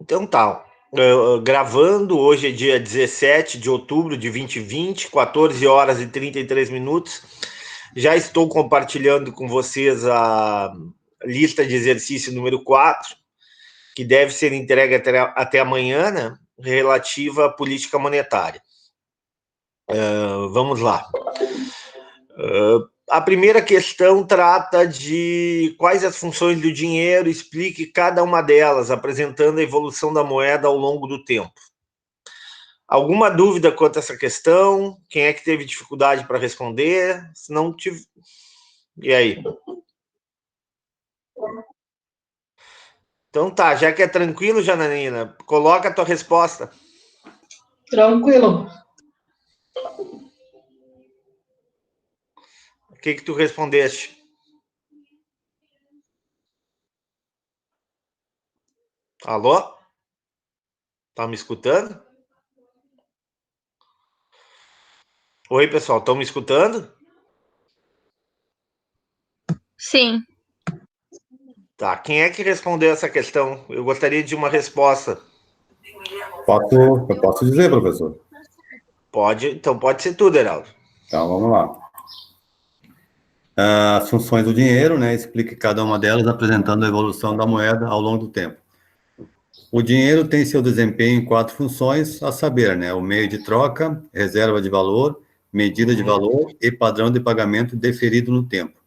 Então tá. Gravando, hoje é dia 17 de outubro de 2020, 14 horas e 33 minutos. Já estou compartilhando com vocês a lista de exercício número 4, que deve ser entregue até amanhã, né? Relativa à política monetária. Vamos lá. A primeira questão trata de quais as funções do dinheiro, explique cada uma delas, apresentando a evolução da moeda ao longo do tempo. Alguma dúvida quanto a essa questão? Quem é que teve dificuldade para responder? Se não tive... E aí? Então tá, já que é tranquilo, Janaína, coloca a tua resposta. Tranquilo. O que tu respondeste? Alô? Tá me escutando? Oi, pessoal, estão me escutando? Sim. Tá, quem é que respondeu essa questão? Eu gostaria de uma resposta. Eu posso dizer, professor? Pode, então pode ser tudo, Heraldo. Então, vamos lá. As funções do dinheiro, né? Explique cada uma delas, apresentando a evolução da moeda ao longo do tempo. O dinheiro tem seu desempenho em 4 funções, a saber, né? O meio de troca, reserva de valor, medida de valor e padrão de pagamento deferido no tempo.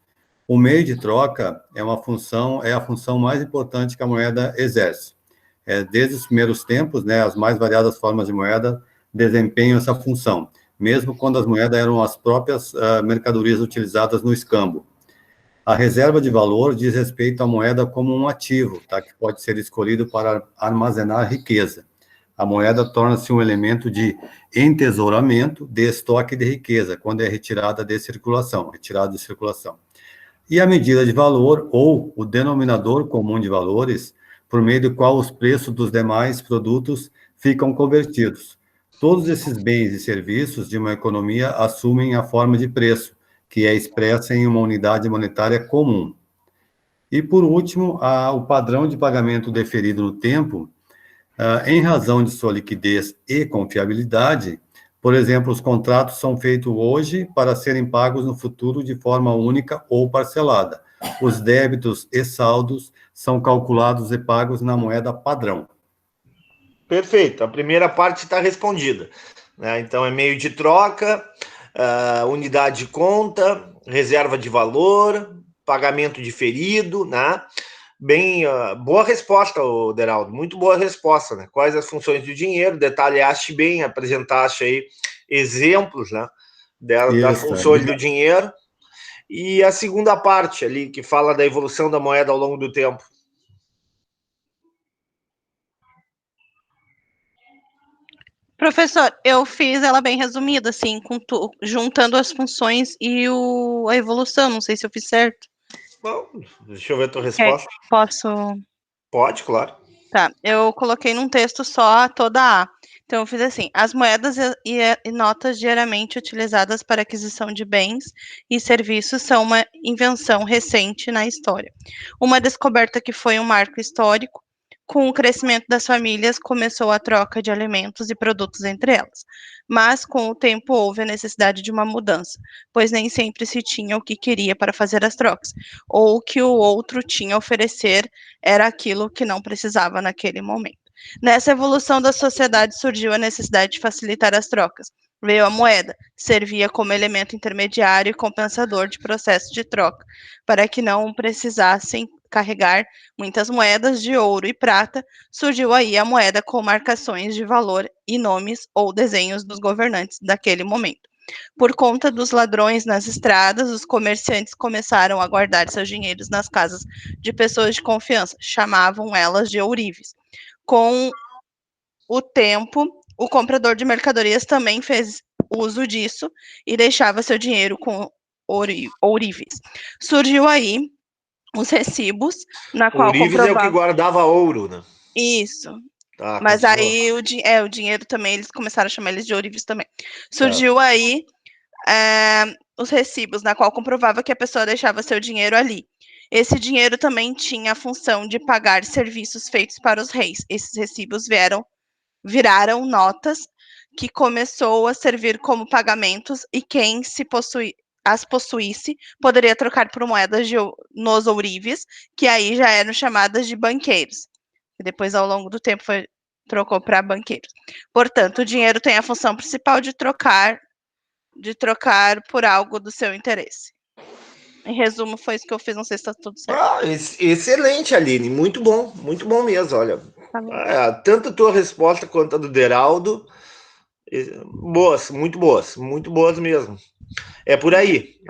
O meio de troca é a função mais importante que a moeda exerce. Desde os primeiros tempos, né, as mais variadas formas de moeda desempenham essa função, mesmo quando as moedas eram as próprias mercadorias utilizadas no escambo. A reserva de valor diz respeito à moeda como um ativo, tá, que pode ser escolhido para armazenar riqueza. A moeda torna-se um elemento de entesouramento de estoque de riqueza, quando é retirada de circulação. E a medida de valor, ou o denominador comum de valores, por meio do qual os preços dos demais produtos ficam convertidos. Todos esses bens e serviços de uma economia assumem a forma de preço, que é expressa em uma unidade monetária comum. E, por último, o padrão de pagamento deferido no tempo, em razão de sua liquidez e confiabilidade. Por exemplo, os contratos são feitos hoje para serem pagos no futuro de forma única ou parcelada. Os débitos e saldos são calculados e pagos na moeda padrão. Perfeito, a primeira parte está respondida, né? Então, é meio de troca, unidade de conta, reserva de valor, pagamento diferido, né? Bem, boa resposta, Deraldo, muito boa resposta, né? Quais as funções do dinheiro, detalhaste bem, apresentaste aí exemplos, né, das funções do dinheiro. E a segunda parte ali, que fala da evolução da moeda ao longo do tempo. Professor, eu fiz ela bem resumida, assim, juntando as funções e a evolução. Não sei se eu fiz certo. Bom, deixa eu ver a tua resposta. Posso? Pode, claro. Tá, eu coloquei num texto só toda A. Então, eu fiz assim: as moedas e notas diariamente utilizadas para aquisição de bens e serviços são uma invenção recente na história. Uma descoberta que foi um marco histórico. Com o crescimento das famílias, começou a troca de alimentos e produtos entre elas. Mas, com o tempo, houve a necessidade de uma mudança, pois nem sempre se tinha o que queria para fazer as trocas, ou o que o outro tinha a oferecer era aquilo que não precisava naquele momento. Nessa evolução da sociedade surgiu a necessidade de facilitar as trocas. Veio a moeda, servia como elemento intermediário e compensador de processo de troca, para que não precisassem carregar muitas moedas de ouro e prata, surgiu aí a moeda com marcações de valor e nomes ou desenhos dos governantes daquele momento. Por conta dos ladrões nas estradas, os comerciantes começaram a guardar seus dinheiros nas casas de pessoas de confiança, chamavam elas de ourives. Com o tempo, o comprador de mercadorias também fez uso disso e deixava seu dinheiro com ourives. Surgiu aí os recibos, na qual ourives comprovava... é o que guardava ouro, né? Isso. Tá, mas continua. aí o dinheiro também, eles começaram a chamar eles de ourives também. Surgiu aí os recibos, na qual comprovava que a pessoa deixava seu dinheiro ali. Esse dinheiro também tinha a função de pagar serviços feitos para os reis. Esses recibos viraram notas que começou a servir como pagamentos e quem as possuísse poderia trocar por moedas nos ourives, que aí já eram chamadas de banqueiros. E depois, ao longo do tempo, trocou para banqueiros. Portanto, o dinheiro tem a função principal de trocar por algo do seu interesse. Em resumo, foi isso que eu fiz, não sei se está tudo certo. Excelente, Aline, muito bom mesmo, olha. Tá Tanto a tua resposta quanto a do Deraldo, boas, muito boas mesmo. É por aí.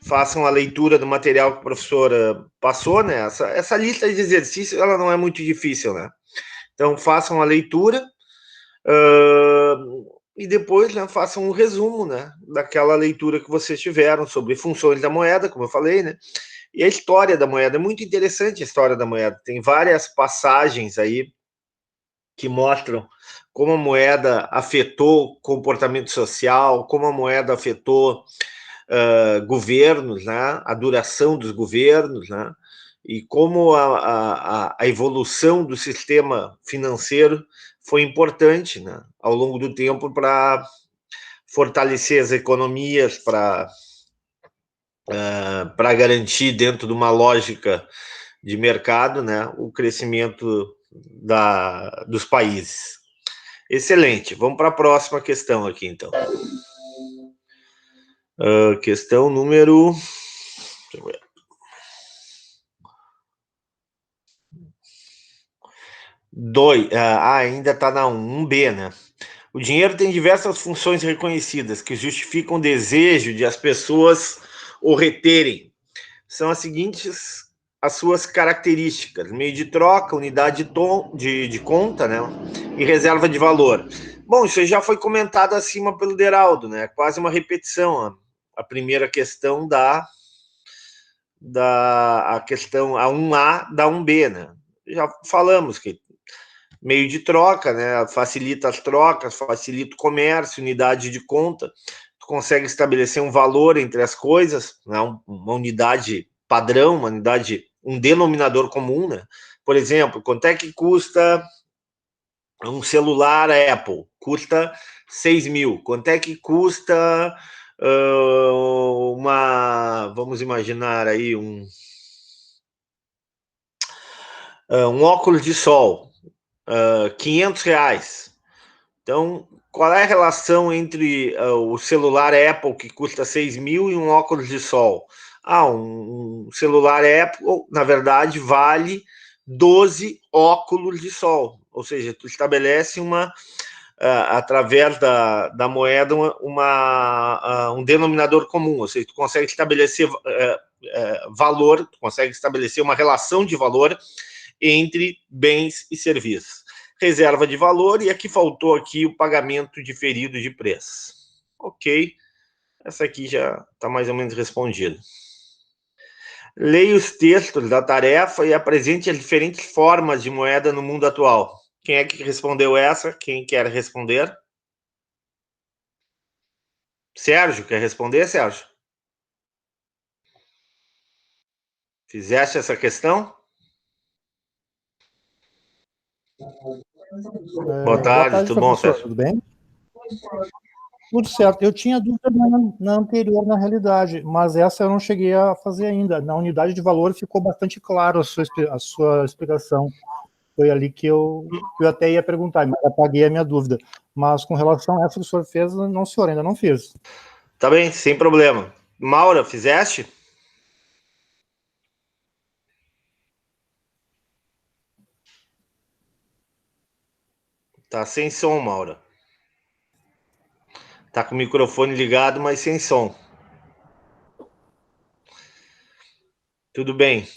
Façam a leitura do material que a professora passou, né? Essa lista de exercícios, ela não é muito difícil, né? Então, façam a leitura e depois, né, façam um resumo, né, daquela leitura que vocês tiveram sobre funções da moeda, como eu falei, né? E a história da moeda, é muito interessante a história da moeda. Tem várias passagens aí que mostram como a moeda afetou o comportamento social, como a moeda afetou governos, né? A duração dos governos, né? E como a evolução do sistema financeiro foi importante, né? Ao longo do tempo para fortalecer as economias, para garantir, dentro de uma lógica de mercado, né, o crescimento dos países. Excelente. Vamos para a próxima questão aqui, então. Questão número... Deixa eu ver. 2. Ainda está na 1B, né? O dinheiro tem diversas funções reconhecidas que justificam o desejo de as pessoas o reterem. São as seguintes as suas características: meio de troca, unidade de conta, né? E reserva de valor. Bom, isso já foi comentado acima pelo Deraldo, né? Quase uma repetição. A primeira questão a questão a 1A da 1B, né? Já falamos que meio de troca, né? Facilita as trocas, facilita o comércio, unidade de conta. Tu consegue estabelecer um valor entre as coisas, né? Uma unidade padrão, uma unidade, um denominador comum, né? Por exemplo, quanto é que custa um celular Apple? Custa 6 mil. Quanto é que custa vamos imaginar aí um óculos de sol, R$500. Então, qual é a relação entre o celular Apple, que custa 6 mil, e um óculos de sol? Um celular Apple, na verdade, vale 12 óculos de sol. Ou seja, tu estabelece através da moeda, um denominador comum. Ou seja, tu consegue estabelecer valor, tu consegue estabelecer uma relação de valor entre bens e serviços. Reserva de valor, e aqui faltou aqui o pagamento diferido de preço. Ok, essa aqui já está mais ou menos respondida. Leia os textos da tarefa e apresente as diferentes formas de moeda no mundo atual. Quem é que respondeu essa? Quem quer responder? Sérgio, quer responder, Sérgio? Fizeste essa questão? Boa tarde, tudo bom, Sérgio? Tudo bem? Tudo certo. Eu tinha dúvida na anterior, na realidade, mas essa eu não cheguei a fazer ainda. Na unidade de valor ficou bastante claro a sua explicação. Foi ali que eu até ia perguntar, mas apaguei a minha dúvida. Mas com relação a essa que o senhor fez, não, senhor, ainda não fiz. Tá bem, sem problema. Maura, fizeste? Tá sem som, Maura. Tá com o microfone ligado, mas sem som. Tudo bem.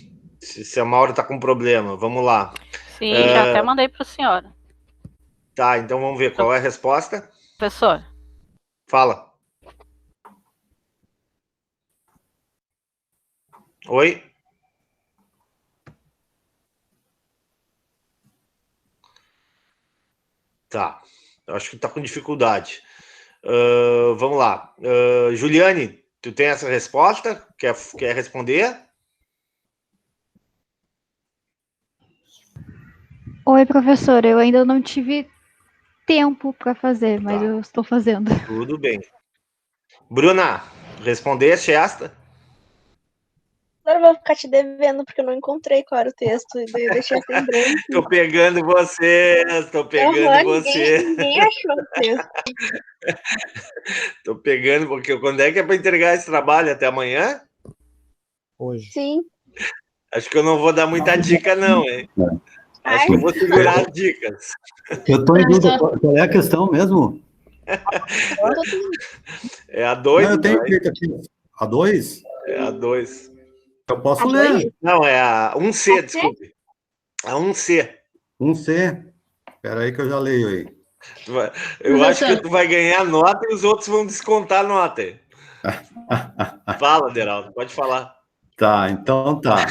Se a Maura tá com problema, vamos lá. Sim, já até mandei para a senhora. Tá, então vamos ver qual é a resposta. Professor. Fala. Oi? Tá. Eu acho que tá com dificuldade. Vamos lá. Juliane, tu tem essa resposta? Quer responder? Oi, professor, eu ainda não tive tempo para fazer, mas Tá. eu estou fazendo. Tudo bem. Bruna, respondeste esta? Agora eu vou ficar te devendo, porque eu não encontrei qual era o texto, e daí eu deixei sem branco. Tô pegando vocês, tô pegando vocês. Ninguém achou o texto. Tô pegando, porque quando é que é para entregar esse trabalho? Até amanhã? Hoje. Sim. Acho que eu não vou dar muita dica, não, hein? Acho que eu vou segurar as dicas. Eu estou em dúvida, qual é a questão mesmo? É a 2? Não, eu tenho feito aqui. A 2? É a 2. Eu posso ler. Não, é a 1C, desculpe. A 1C. 1C. Espera aí que eu já leio aí. Eu acho que tu vai ganhar nota e os outros vão descontar a nota. Fala, Deraldo, pode falar. Tá, então tá.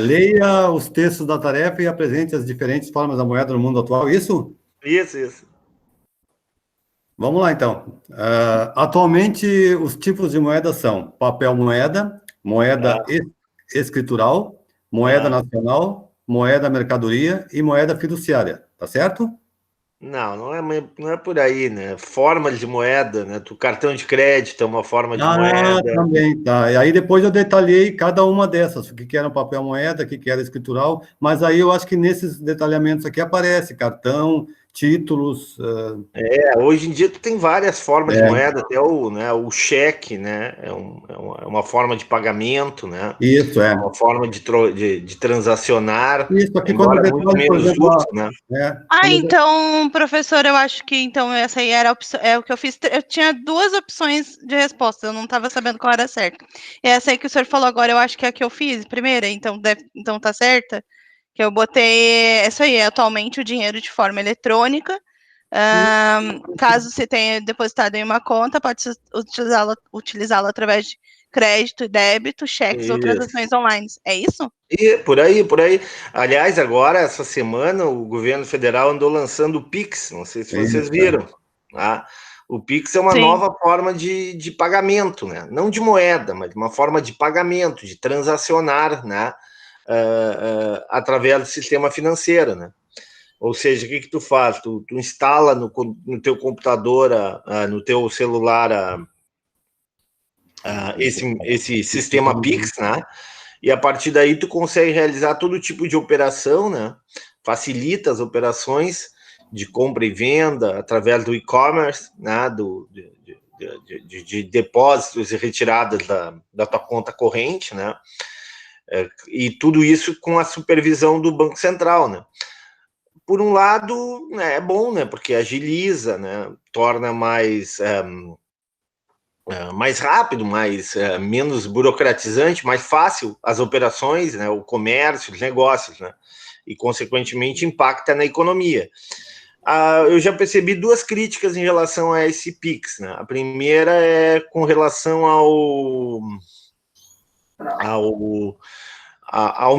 Leia os textos da tarefa e apresente as diferentes formas da moeda no mundo atual, isso? Isso. Vamos lá, então. Atualmente, os tipos de moeda são papel moeda, moeda escritural, moeda nacional, moeda mercadoria e moeda fiduciária, tá certo? Não é por aí, né? Forma de moeda, né? O cartão de crédito é uma forma de moeda. Também, tá. E aí depois eu detalhei cada uma dessas, o que era papel moeda, o que era escritural, mas aí eu acho que nesses detalhamentos aqui aparece cartão, títulos. Hoje em dia tu tem várias formas de moeda, até o cheque, né? É uma forma de pagamento, né? Isso, é. Uma forma de transacionar, Isso aqui embora quando muito detalhe, menos por exemplo, uso, né? Então, professor, eu acho que então essa aí era a opção, é o que eu fiz. Eu tinha 2 opções de resposta, eu não estava sabendo qual era certa. E essa aí que o senhor falou agora, eu acho que é a que eu fiz, primeira, então tá certa. Que eu botei essa aí, atualmente o dinheiro de forma eletrônica. Caso você tenha depositado em uma conta, pode utilizá-la através de crédito e débito, cheques ou transações online. É isso? E por aí. Aliás, agora, essa semana, o governo federal andou lançando o Pix, não sei se vocês viram. Tá? O Pix é uma nova forma de pagamento, né? Não de moeda, mas uma forma de pagamento, de transacionar, né? Através do sistema financeiro, né? Ou seja, o que tu faz? Tu instala no teu computador, no teu celular, esse sistema Pix, né? E a partir daí tu consegue realizar todo tipo de operação, né? Facilita as operações de compra e venda através do e-commerce, né? De depósitos e retiradas da tua conta corrente, né? E tudo isso com a supervisão do Banco Central, né? Por um lado, né, é bom, né? Porque agiliza, né? Torna mais rápido, menos burocratizante, mais fácil as operações, né? O comércio, os negócios, né? E, consequentemente, impacta na economia. Eu já percebi 2 críticas em relação a esse Pix, né? A primeira é com relação ao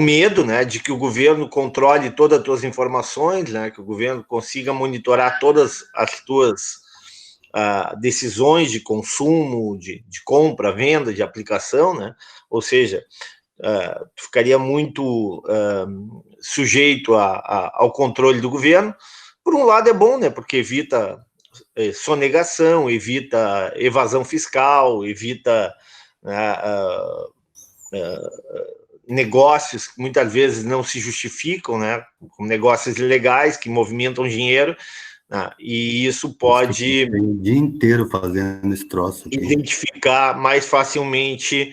medo, né, de que o governo controle todas as tuas informações, né, que o governo consiga monitorar todas as tuas decisões de consumo, de compra, venda, de aplicação, né? Ou seja, tu ficaria muito sujeito ao controle do governo. Por um lado é bom, né, porque evita sonegação, evita evasão fiscal, evita negócios que muitas vezes não se justificam, né, com negócios ilegais que movimentam dinheiro, né, e isso pode o dia inteiro fazendo esse troço aqui. identificar mais facilmente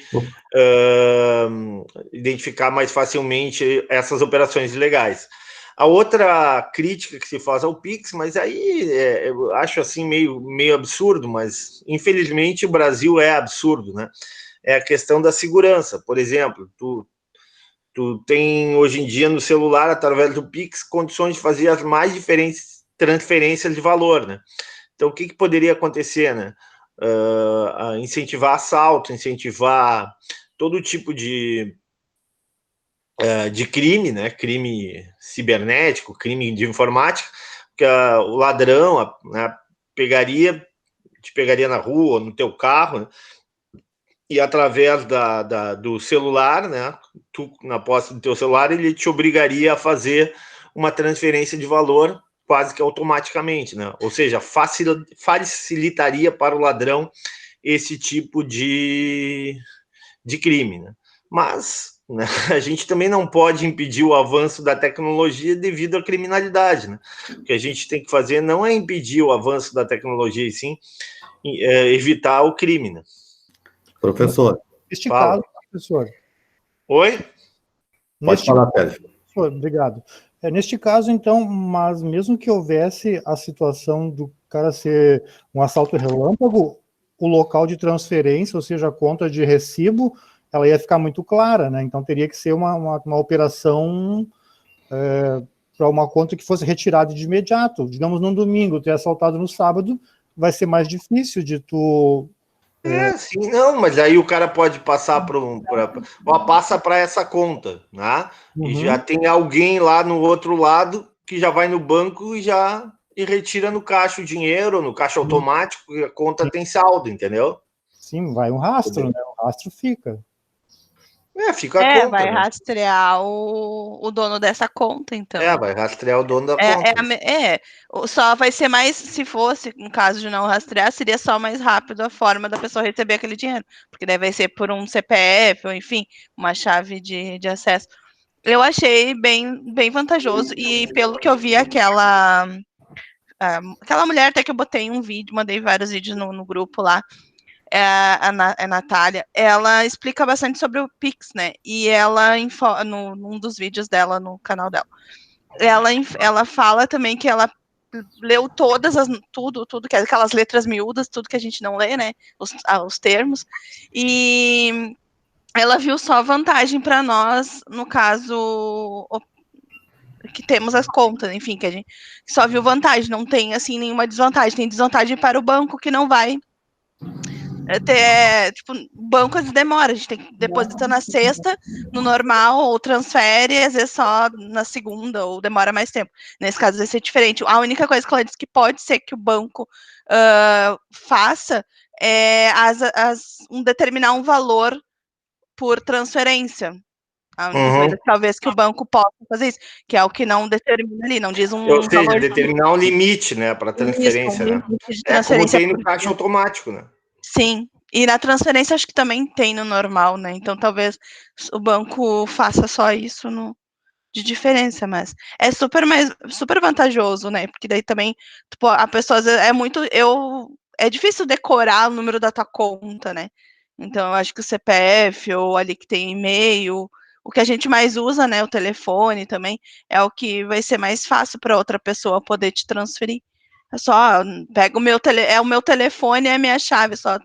essas operações ilegais. A outra crítica que se faz ao Pix, mas aí eu acho assim meio absurdo, mas infelizmente o Brasil é absurdo, né? É a questão da segurança. Por exemplo, tu tem hoje em dia no celular, através do Pix, condições de fazer as mais diferentes transferências de valor, né? Então, o que poderia acontecer, né? Incentivar assalto, incentivar todo tipo de crime, né? Crime cibernético, crime de informática, que o ladrão te pegaria na rua, no teu carro, né? e através do celular, né? Tu, na posse do teu celular, ele te obrigaria a fazer uma transferência de valor quase que automaticamente, né? Ou seja, facilitaria para o ladrão esse tipo de crime, né? Mas, né, a gente também não pode impedir o avanço da tecnologia devido à criminalidade, né? O que a gente tem que fazer não é impedir o avanço da tecnologia, e sim evitar o crime, né? Professor. Neste caso, professor. Oi? Pode falar, Pérez. Professor, obrigado. Neste caso, então, mas mesmo que houvesse a situação do cara ser um assalto relâmpago, o local de transferência, ou seja, a conta de recibo, ela ia ficar muito clara, né? Então teria que ser uma operação para uma conta que fosse retirada de imediato. Digamos, num domingo, ter assaltado no sábado, vai ser mais difícil de tu... Sim, não, mas aí o cara pode passar passa para essa conta, né? E já tem alguém lá no outro lado que já vai no banco e retira no caixa o dinheiro, no caixa automático, e a conta tem saldo, entendeu? Sim, vai um rastro, né? O rastro fica. Fica a conta. Vai né? rastrear o dono dessa conta, então. Vai rastrear o dono da conta. Só vai ser mais, se fosse, no caso de não rastrear, seria só mais rápido a forma da pessoa receber aquele dinheiro, porque daí vai ser por um CPF, ou enfim, uma chave de acesso. Eu achei bem vantajoso, e pelo que eu vi, aquela mulher, até que eu botei um vídeo, mandei vários vídeos no grupo lá, a Natália, ela explica bastante sobre o Pix, né? E ela, num dos vídeos dela, no canal dela, ela fala também que ela leu tudo, que é aquelas letras miúdas, tudo que a gente não lê, né? Os termos. E ela viu só vantagem para nós, no caso que temos as contas, enfim, que a gente só viu vantagem, não tem assim nenhuma desvantagem. Tem desvantagem para o banco que não vai tipo, banco demora, a gente tem que depositar na sexta, no normal, ou transfere, às vezes só na segunda, ou demora mais tempo. Nesse caso vai ser diferente. A única coisa que ela disse que pode ser que o banco faça é determinar um valor por transferência. A única coisa talvez que o banco possa fazer isso, que é o que não determina ali, não diz um Ou seja, valor determinar um limite, né, para transferência, né? Como tem no caixa automático, né? Sim, e na transferência acho que também tem no normal, né? Então talvez o banco faça só isso de diferença, mas é super vantajoso, né? Porque daí também, tipo, a pessoa às vezes, é difícil decorar o número da tua conta, né? Então eu acho que o CPF ou ali que tem e-mail, o que a gente mais usa, né, o telefone também, é o que vai ser mais fácil para outra pessoa poder te transferir. É só pega o meu telefone, é a minha chave, só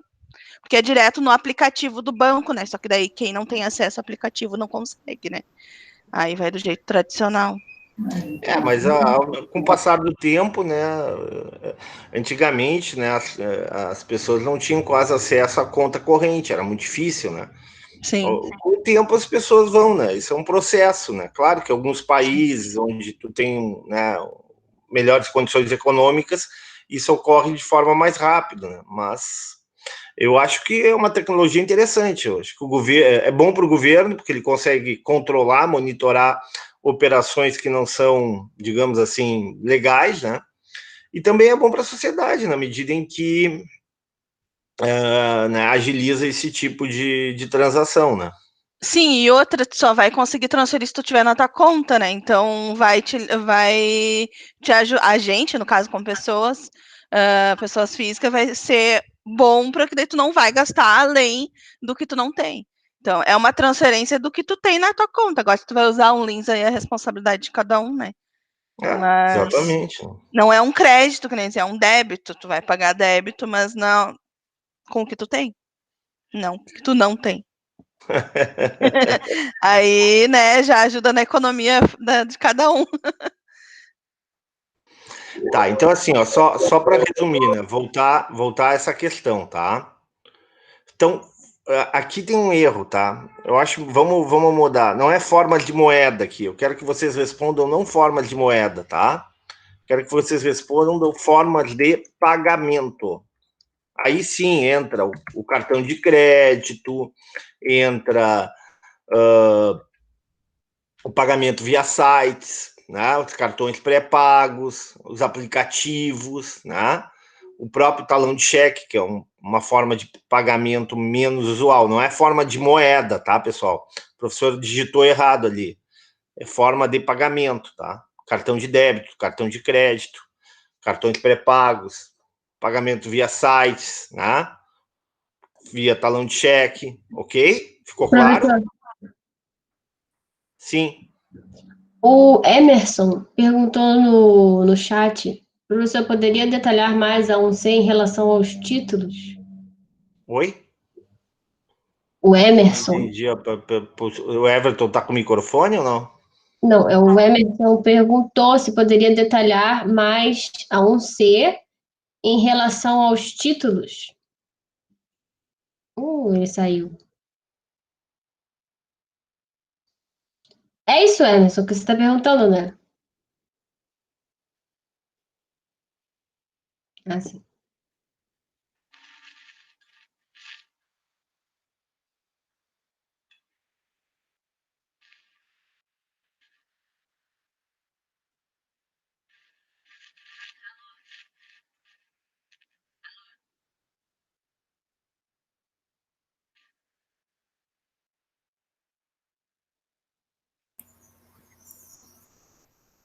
porque é direto no aplicativo do banco, né? Só que daí quem não tem acesso ao aplicativo não consegue, né? Aí vai do jeito tradicional. Mas com o passar do tempo, né? Antigamente, né? As pessoas não tinham quase acesso à conta corrente, era muito difícil, né? Sim. Com o tempo as pessoas vão, né? Isso é um processo, né? Claro que alguns países onde tu tem, né, melhores condições econômicas, isso ocorre de forma mais rápida, né? Mas eu acho que é uma tecnologia interessante. Eu acho que o governo é bom para o governo, porque ele consegue controlar, monitorar operações que não são, digamos assim, legais, né? E também é bom para a sociedade, na medida em que né, agiliza esse tipo de transação, né? Sim, e outra, tu só vai conseguir transferir se tu tiver na tua conta, né? Então vai te ajudar, a gente, no caso com pessoas físicas, vai ser bom, porque daí tu não vai gastar além do que tu não tem. Então, é uma transferência do que tu tem na tua conta. Agora, se tu vai usar um Lins, aí é a responsabilidade de cada um, né? Mas exatamente. Não é um crédito, que nem dizer, é um débito. Tu vai pagar débito, mas não com o que tu tem. Não, o que tu não tem. Aí, né, já ajuda na economia de cada um. Tá, então assim, ó, só para resumir, né, voltar a essa questão, tá? Então, aqui tem um erro, tá? Eu acho, vamos mudar. Não é forma de moeda aqui. Eu quero que vocês respondam não formas de moeda, tá? Quero que vocês respondam formas de pagamento. Aí sim entra o cartão de crédito, entra o pagamento via sites, né? Os cartões pré-pagos, os aplicativos, né? O próprio talão de cheque, que é uma forma de pagamento menos usual, não é forma de moeda, tá, pessoal? O professor digitou errado ali. É forma de pagamento, tá? Cartão de débito, cartão de crédito, cartões pré-pagos, pagamento via sites, né? Via talão de cheque, ok? Ficou claro? Professor, Sim. o Emerson perguntou no chat, professor, poderia detalhar mais a 1C em relação aos títulos? Oi? O Não Emerson. entendi. O Everton tá com o microfone ou não? Não, o Emerson perguntou se poderia detalhar mais a 1C em relação aos títulos. Ele saiu. É isso, Emerson, que você está perguntando, né? Ah, sim.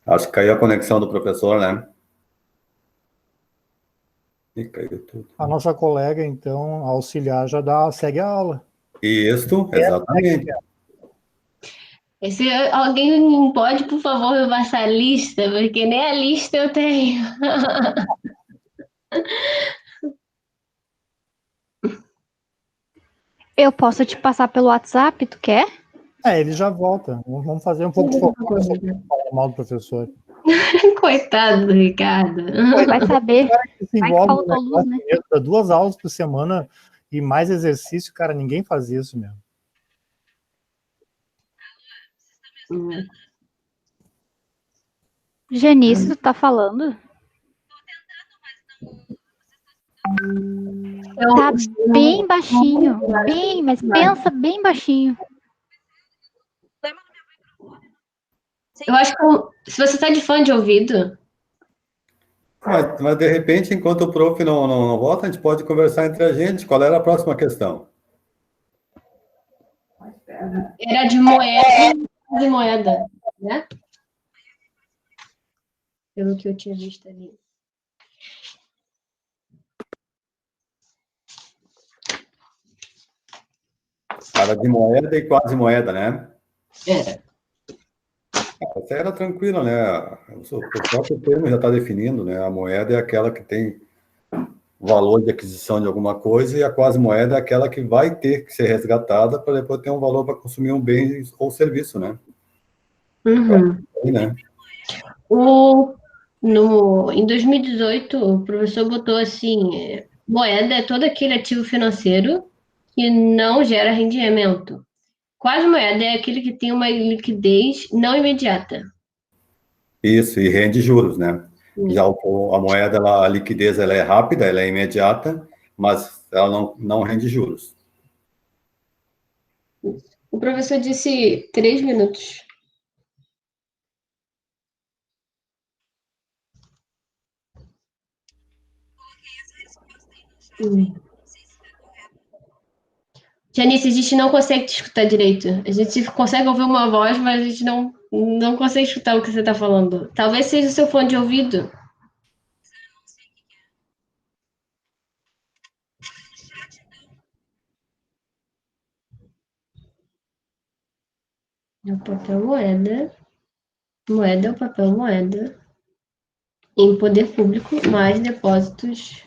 Acho que caiu a conexão do professor, né? E caiu tudo. A nossa colega, então, auxiliar, segue a aula. Isso, exatamente. Se alguém pode, por favor, me passar a lista, porque nem a lista eu tenho. Eu posso te passar pelo WhatsApp, tu quer? Ele já volta. Vamos fazer um pouco de fofoca sobre falar mal do professor. Coitado do Ricardo. Vai saber. Se Vai que envolve no faltou luz, né? negócio, dá 2 aulas por semana e mais exercício, cara, ninguém faz isso mesmo. Genice, tu tá falando? Tá bem baixinho. Bem, mas pensa bem baixinho. Eu acho que se você tá de fone de ouvido, Mas de repente, enquanto o prof não volta, a gente pode conversar entre a gente. Qual era a próxima questão? era de moeda, né? Pelo que eu tinha visto ali. Era de moeda e quase moeda, né? Era. Essa era tranquila, né? O próprio termo já está definindo, né? A moeda é aquela que tem valor de aquisição de alguma coisa e a quase moeda é aquela que vai ter que ser resgatada para depois ter um valor para consumir um bem ou serviço, né? Uhum. Então, né? Em 2018, o professor botou assim: moeda é todo aquele ativo financeiro que não gera rendimento. Quase moeda é aquele que tem uma liquidez não imediata. Isso, e rende juros, né? Já a moeda, a liquidez, ela é rápida, ela é imediata, mas ela não rende juros. O professor disse 3 minutos. Janice, a gente não consegue te escutar direito. A gente consegue ouvir uma voz, mas a gente não consegue escutar o que você está falando. Talvez seja o seu fone de ouvido. É o papel moeda. Moeda é o papel moeda. Em poder público, mais depósitos.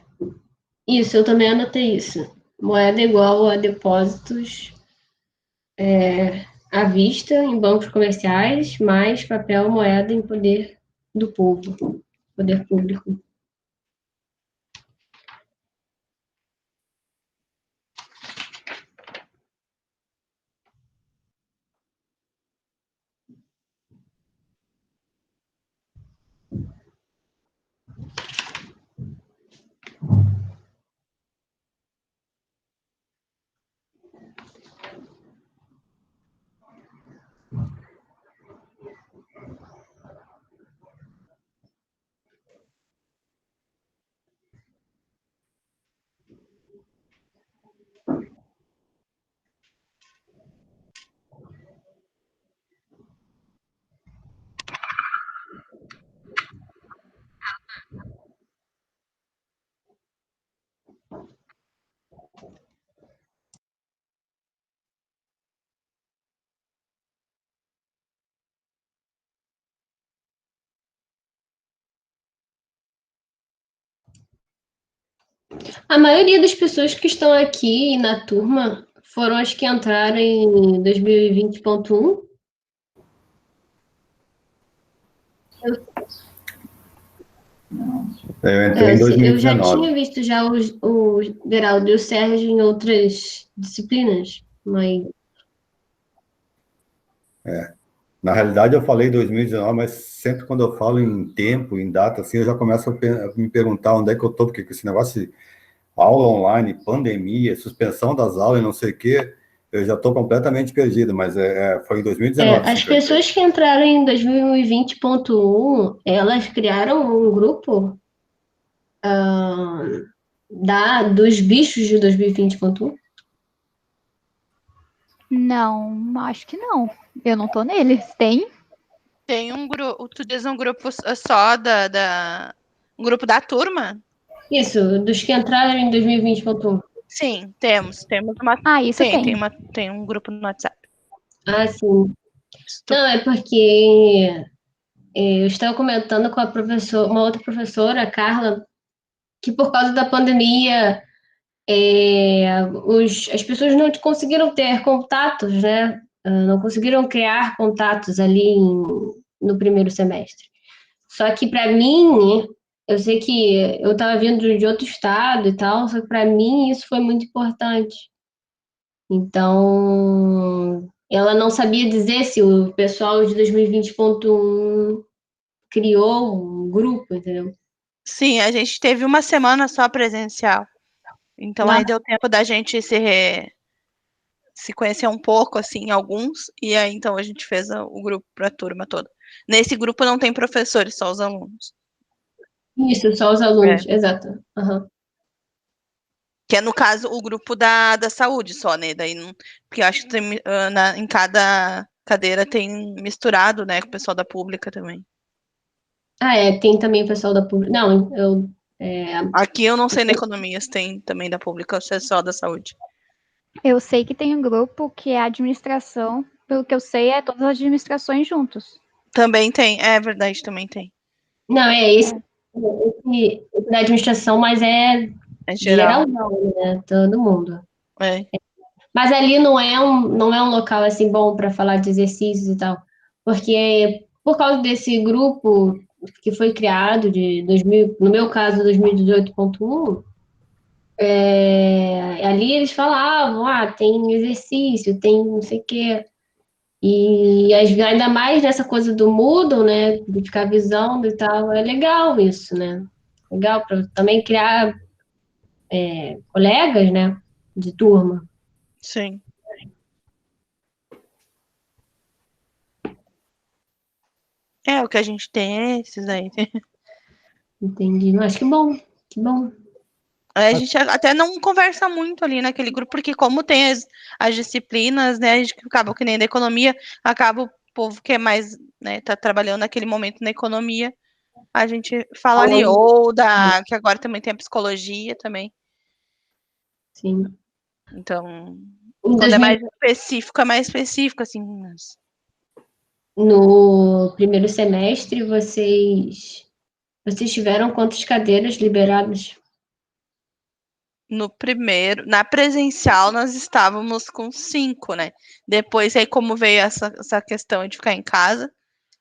Isso, eu também anotei isso. Moeda igual a depósitos à vista em bancos comerciais, mais papel moeda em poder do povo, poder público. A maioria das pessoas que estão aqui na turma foram as que entraram em 2020.1. Eu entrei em Eu já 2019. tinha visto já o Geraldo e o Sérgio em outras disciplinas, mas Na realidade, eu falei 2019, mas sempre quando eu falo em tempo, em data, assim, eu já começo a me perguntar onde é que eu tô, porque com esse negócio de aula online, pandemia, suspensão das aulas e não sei o quê, eu já estou completamente perdido, mas foi em 2019, as sim, que eu entrei. pessoas que entraram em 2020.1, elas criaram um grupo dos bichos de 2020.1. Não, acho que não. Eu não tô neles. Tem? Tem um grupo, tu diz um grupo só um grupo da turma? Isso, dos que entraram em 2020.1. Sim, temos uma, Isso tem. tem um grupo no WhatsApp. Ah, sim. Não, é porque eu estava comentando com uma outra professora, a Carla, que por causa da pandemia, as pessoas não conseguiram ter contatos, né? Não conseguiram criar contatos ali no primeiro semestre. Só que para mim, eu sei que eu estava vindo de outro estado e tal, só que para mim isso foi muito importante. Então, ela não sabia dizer se o pessoal de 2020.1 criou um grupo, entendeu? Sim, a gente teve uma semana só presencial. Então aí deu tempo da gente se conhecer um pouco, assim, alguns, e aí então a gente fez o grupo para a turma toda. Nesse grupo não tem professores, só os alunos. Isso, só os alunos, exato. Uhum. Que é, no caso, o grupo da saúde só, né? Daí não, porque eu acho que tem, em cada cadeira tem misturado, né, com o pessoal da pública também. Tem também o pessoal da pública. Não, Aqui eu não sei na economia se tem também da pública ou se é só da saúde. Eu sei que tem um grupo que é administração. Pelo que eu sei, é todas as administrações juntos. Também tem, é verdade, também tem. Não, esse da administração, mas é geral, né? Todo mundo. É. Mas ali não é um local assim bom para falar de exercícios e tal, porque por causa desse grupo que foi criado de 2000, no meu caso 2018.1, ali eles falavam, tem exercício, tem não sei o quê. E ainda mais nessa coisa do Moodle, né, de ficar visão e tal, é legal isso, né? Legal para também criar colegas, né, de turma. Sim. O que a gente tem é esses aí. Entendi. Mas que bom, que bom. A gente até não conversa muito ali naquele grupo, porque como tem as disciplinas, né, a gente acaba que nem da economia, acaba o povo que é mais, né, tá trabalhando naquele momento na economia, a gente fala ali, ou que agora também tem a psicologia também. Sim. Então, quando é mais específico, assim. No primeiro semestre, vocês tiveram quantas cadeiras liberadas? No primeiro, na presencial, nós estávamos com 5, né? Depois, aí, como veio essa questão de ficar em casa,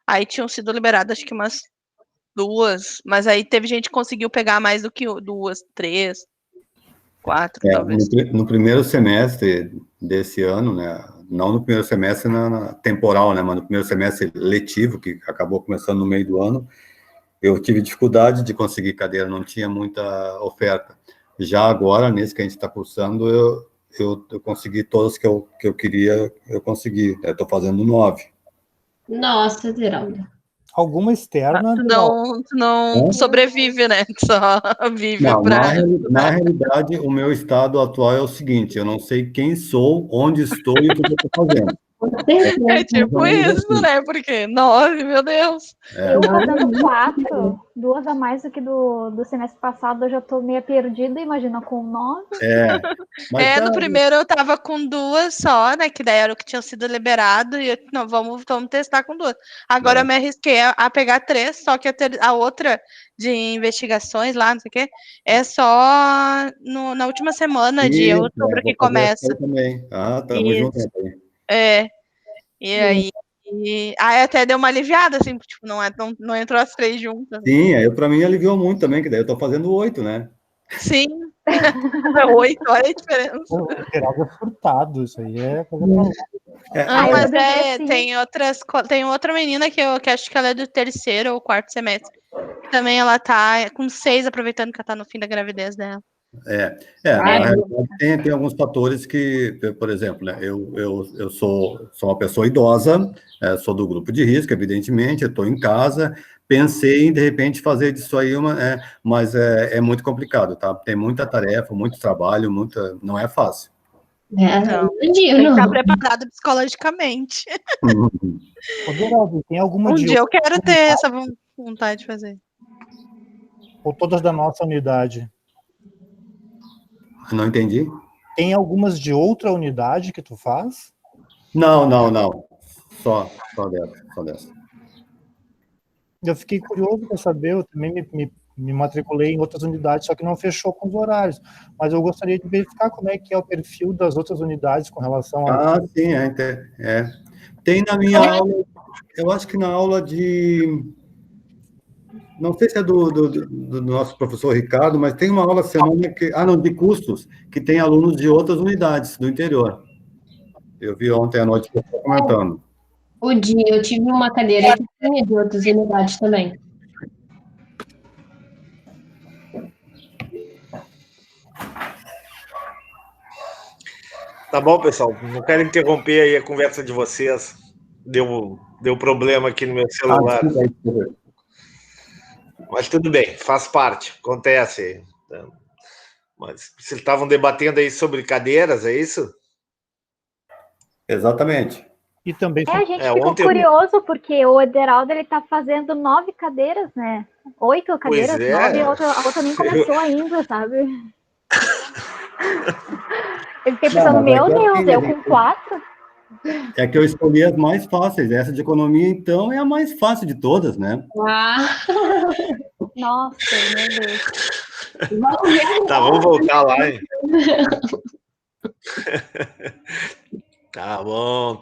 aí tinham sido liberadas, acho que umas 2, mas aí teve gente que conseguiu pegar mais do que 2, 3, 4, talvez. No primeiro semestre desse ano, né? Não no primeiro semestre na temporal, né? Mas no primeiro semestre letivo, que acabou começando no meio do ano, eu tive dificuldade de conseguir cadeira, não tinha muita oferta. Já agora, nesse que a gente está cursando, eu consegui todas que eu queria, eu consegui. Eu estou fazendo 9. Nossa, Geraldo. Alguma externa? Tu não sobrevive, né? Tu só vive Não, na estudar. realidade, o meu estado atual é o seguinte: eu não sei quem sou, onde estou e o que eu estou fazendo. É tipo isso, né? Porque 9, meu Deus. Eu fazendo 4, 2 a mais do que do semestre passado, eu já tô meio perdida, imagina com 9. Mas No primeiro eu tava com 2 só, né? Que daí era o que tinha sido liberado. E eu, não, vamos testar com 2. Agora eu me arrisquei a pegar 3, só que a outra de investigações lá, não sei o quê, é só na última semana de outubro que começa. Também. Tamo junto aí. E aí até deu uma aliviada, assim, tipo, não entrou as 3 juntas. Sim, aí pra mim aliviou muito também, que daí eu tô fazendo 8, né? Sim. 8, olha a diferença. O Geraldo é furtado, isso aí é coisa mas tem outra menina que acho que ela é do 3º ou 4º semestre. Também ela tá com 6, aproveitando que ela tá no fim da gravidez dela. Na realidade tem alguns fatores que, por exemplo, né, eu sou uma pessoa idosa, sou do grupo de risco, evidentemente, eu estou em casa, pensei em, de repente, fazer disso aí mas é muito complicado, tá? Tem muita tarefa, muito trabalho, não é fácil. Então, tem que estar preparado psicologicamente. Ô, Geraldo, tem alguma dia eu quero ter essa vontade de fazer. Ou todas da nossa unidade? Não entendi. Tem algumas de outra unidade que tu faz? Não. Só dessa. Eu fiquei curioso para saber, eu também me matriculei em outras unidades, só que não fechou com os horários. Mas eu gostaria de verificar como é que é o perfil das outras unidades com relação a... Sim, Tem na minha aula, eu acho que na aula de... Não sei se é do nosso professor Ricardo, mas tem uma aula semana de custos, que tem alunos de outras unidades do interior. Eu vi ontem à noite que eu estava comentando. Eu tive uma cadeira que tinha de outras unidades também. Tá bom, pessoal. Não quero interromper aí a conversa de vocês. Deu problema aqui no meu celular. Mas tudo bem, faz parte, acontece. Mas vocês estavam debatendo aí sobre cadeiras, é isso? Exatamente. E também... a gente ficou curioso, porque o Ederaldo, ele tá fazendo 9 cadeiras, né? 8 cadeiras, 9, a outra nem começou ainda, sabe? Eu fiquei pensando, meu Deus, eu com 4? É que eu escolhi as mais fáceis. Essa de economia, então, é a mais fácil de todas, né? Nossa, meu Deus. Tá, vamos voltar lá, hein? Tá bom.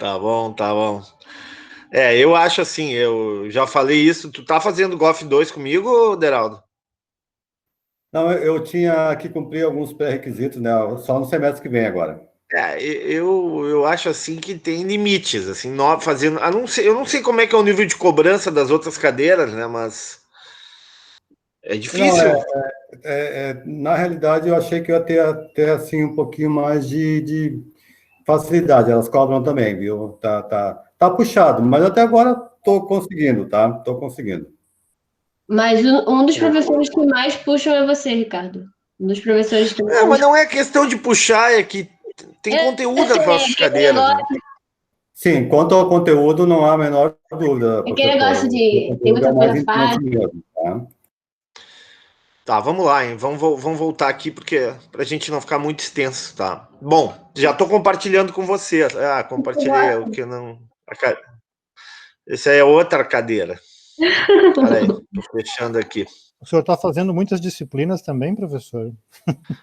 Eu acho assim, eu já falei isso. Tu tá fazendo GOF 2 comigo, Deraldo? Não, eu tinha que cumprir alguns pré-requisitos, né? Só no semestre que vem agora. Eu acho assim que tem limites, assim, fazendo. Eu não sei como é que é o nível de cobrança das outras cadeiras, né? Mas é difícil. Na realidade, eu achei que eu ia ter até assim um pouquinho mais de facilidade. Elas cobram também, viu? Tá puxado, mas até agora estou conseguindo, tá? Estou conseguindo. Mas um dos professores que mais puxam é você, Ricardo. Um dos professores que mais... Mas não é questão de puxar, é que tem conteúdo nas nossas cadeiras. Né? Sim, quanto ao conteúdo, não há a menor dúvida. Aquele negócio de tem muita coisa fácil. Tá, vamos lá, hein? Vamos voltar aqui, porque pra gente não ficar muito extenso, tá? Bom, já tô compartilhando com você. Compartilhei o que não... Essa é outra cadeira. Peraí, tô fechando aqui. O senhor está fazendo muitas disciplinas também, professor?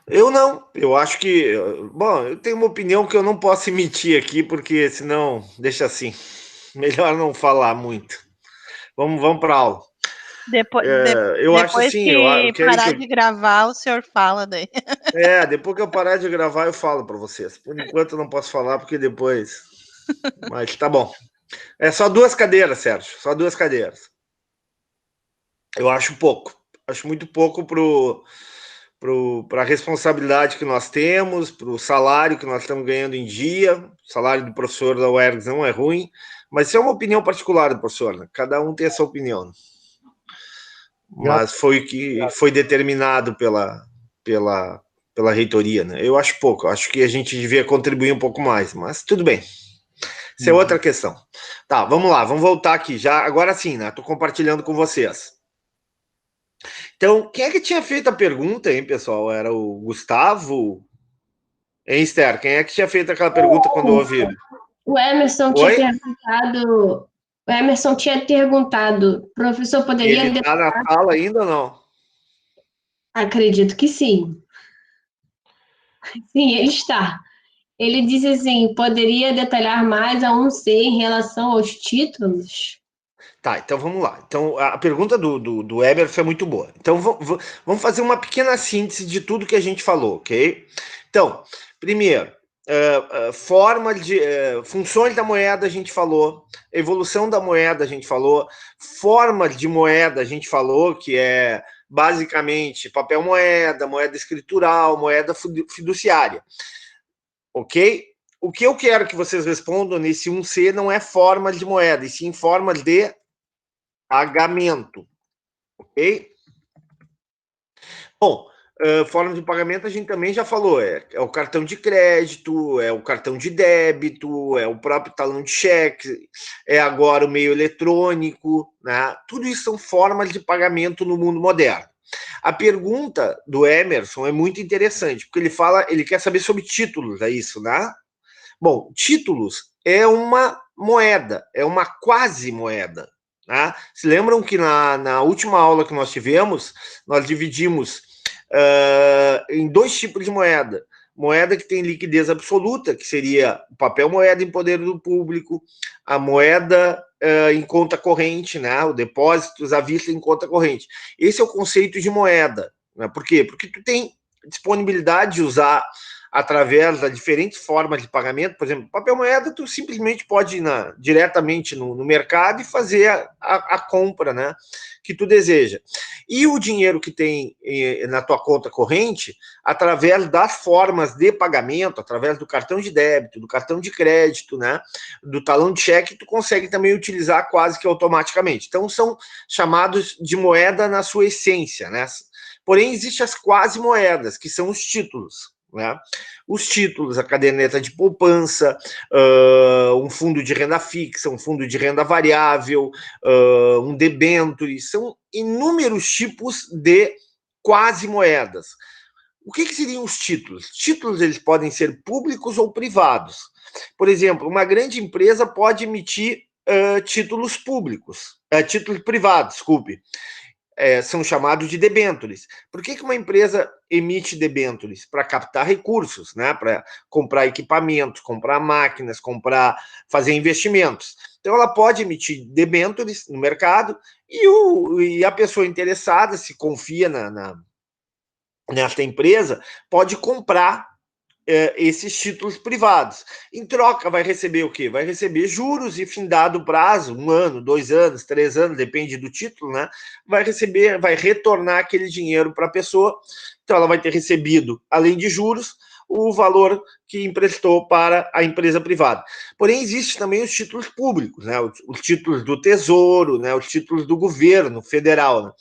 Eu não. Eu acho que... Bom, eu tenho uma opinião que eu não posso emitir aqui, porque senão deixa assim. Melhor não falar muito. Vamos para aula. Depois acho assim, que parar de gravar, o senhor fala daí. Depois que eu parar de gravar, eu falo para vocês. Por enquanto eu não posso falar, porque depois... Mas tá bom. É só 2 cadeiras, Sérgio. Só 2 cadeiras. Eu acho pouco. Acho muito pouco para a responsabilidade que nós temos, para o salário que nós estamos ganhando em dia. O salário do professor da UERGS não é ruim, mas isso é uma opinião particular do professor, né? Cada um tem essa opinião. Né? Mas foi determinado pela reitoria, né? Eu acho pouco. Acho que a gente devia contribuir um pouco mais, mas tudo bem. Isso é outra questão. Tá, vamos lá, vamos voltar aqui. Já, agora sim, né? Estou compartilhando com vocês. Então, quem é que tinha feito a pergunta, hein, pessoal? Era o Gustavo? Hein, Esther? Quem é que tinha feito aquela pergunta quando houve... O Emerson tinha perguntado... O Emerson tinha perguntado, professor, poderia... Ele está na sala ainda ou não? Acredito que sim. Sim, ele está. Ele disse assim, poderia detalhar mais a 1C em relação aos títulos? Tá, então vamos lá. Então, a pergunta do Emerson é muito boa. Então, vamos fazer uma pequena síntese de tudo que a gente falou, ok? Então, primeiro, forma de... funções da moeda a gente falou, evolução da moeda a gente falou, forma de moeda a gente falou, que é basicamente papel moeda, moeda escritural, moeda fiduciária, ok? O que eu quero que vocês respondam nesse 1C não é forma de moeda, e sim forma de pagamento, ok? Bom, forma de pagamento a gente também já falou, é o cartão de crédito, é o cartão de débito, é o próprio talão de cheque, é agora o meio eletrônico, né? Tudo isso são formas de pagamento no mundo moderno. A pergunta do Emerson é muito interessante, porque ele quer saber sobre títulos, é isso, né? Bom, títulos é uma moeda, é uma quase moeda. Tá? Se lembram que na última aula que nós tivemos, nós dividimos em dois tipos de moeda. Moeda que tem liquidez absoluta, que seria o papel moeda em poder do público, a moeda em conta corrente, né? O depósitos à vista em conta corrente. Esse é o conceito de moeda. Né? Por quê? Porque tu tem disponibilidade de usar através das diferentes formas de pagamento. Por exemplo, papel moeda, tu simplesmente pode ir diretamente no mercado e fazer a compra, né, que tu deseja. E o dinheiro que tem na tua conta corrente, através das formas de pagamento, através do cartão de débito, do cartão de crédito, né, do talão de cheque, tu consegue também utilizar quase que automaticamente. Então, são chamados de moeda na sua essência, né? Porém, existem as quase moedas, que são os títulos. Né? Os títulos, a caderneta de poupança, um fundo de renda fixa, um fundo de renda variável, um debênture, são inúmeros tipos de quase moedas. O que seriam os títulos? Títulos eles podem ser públicos ou privados. Por exemplo, uma grande empresa pode emitir títulos públicos, títulos privados, desculpe. São chamados de debêntures. Por que uma empresa emite debêntures? Para captar recursos, né? Para comprar equipamentos, comprar máquinas, fazer investimentos. Então, ela pode emitir debêntures no mercado e a pessoa interessada, se confia nessa empresa, pode comprar esses títulos privados. Em troca, vai receber o quê? Vai receber juros e, findado o prazo, 1 ano, 2 anos, 3 anos, depende do título, né? Vai retornar aquele dinheiro para a pessoa. Então, ela vai ter recebido, além de juros, o valor que emprestou para a empresa privada. Porém, existem também os títulos públicos, né? Os títulos do Tesouro, né? Os títulos do governo federal, né?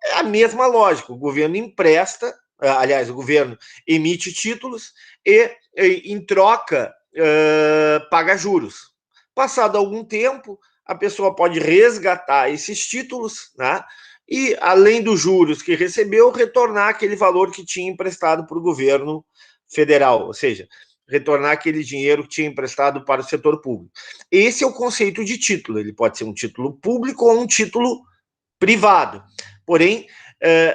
É a mesma lógica, o governo empresta, aliás, o governo emite títulos e em troca, paga juros. Passado algum tempo, a pessoa pode resgatar esses títulos, né? E, além dos juros que recebeu, retornar aquele valor que tinha emprestado para o governo federal, ou seja, retornar aquele dinheiro que tinha emprestado para o setor público. Esse é o conceito de título. Ele pode ser um título público ou um título privado. Porém,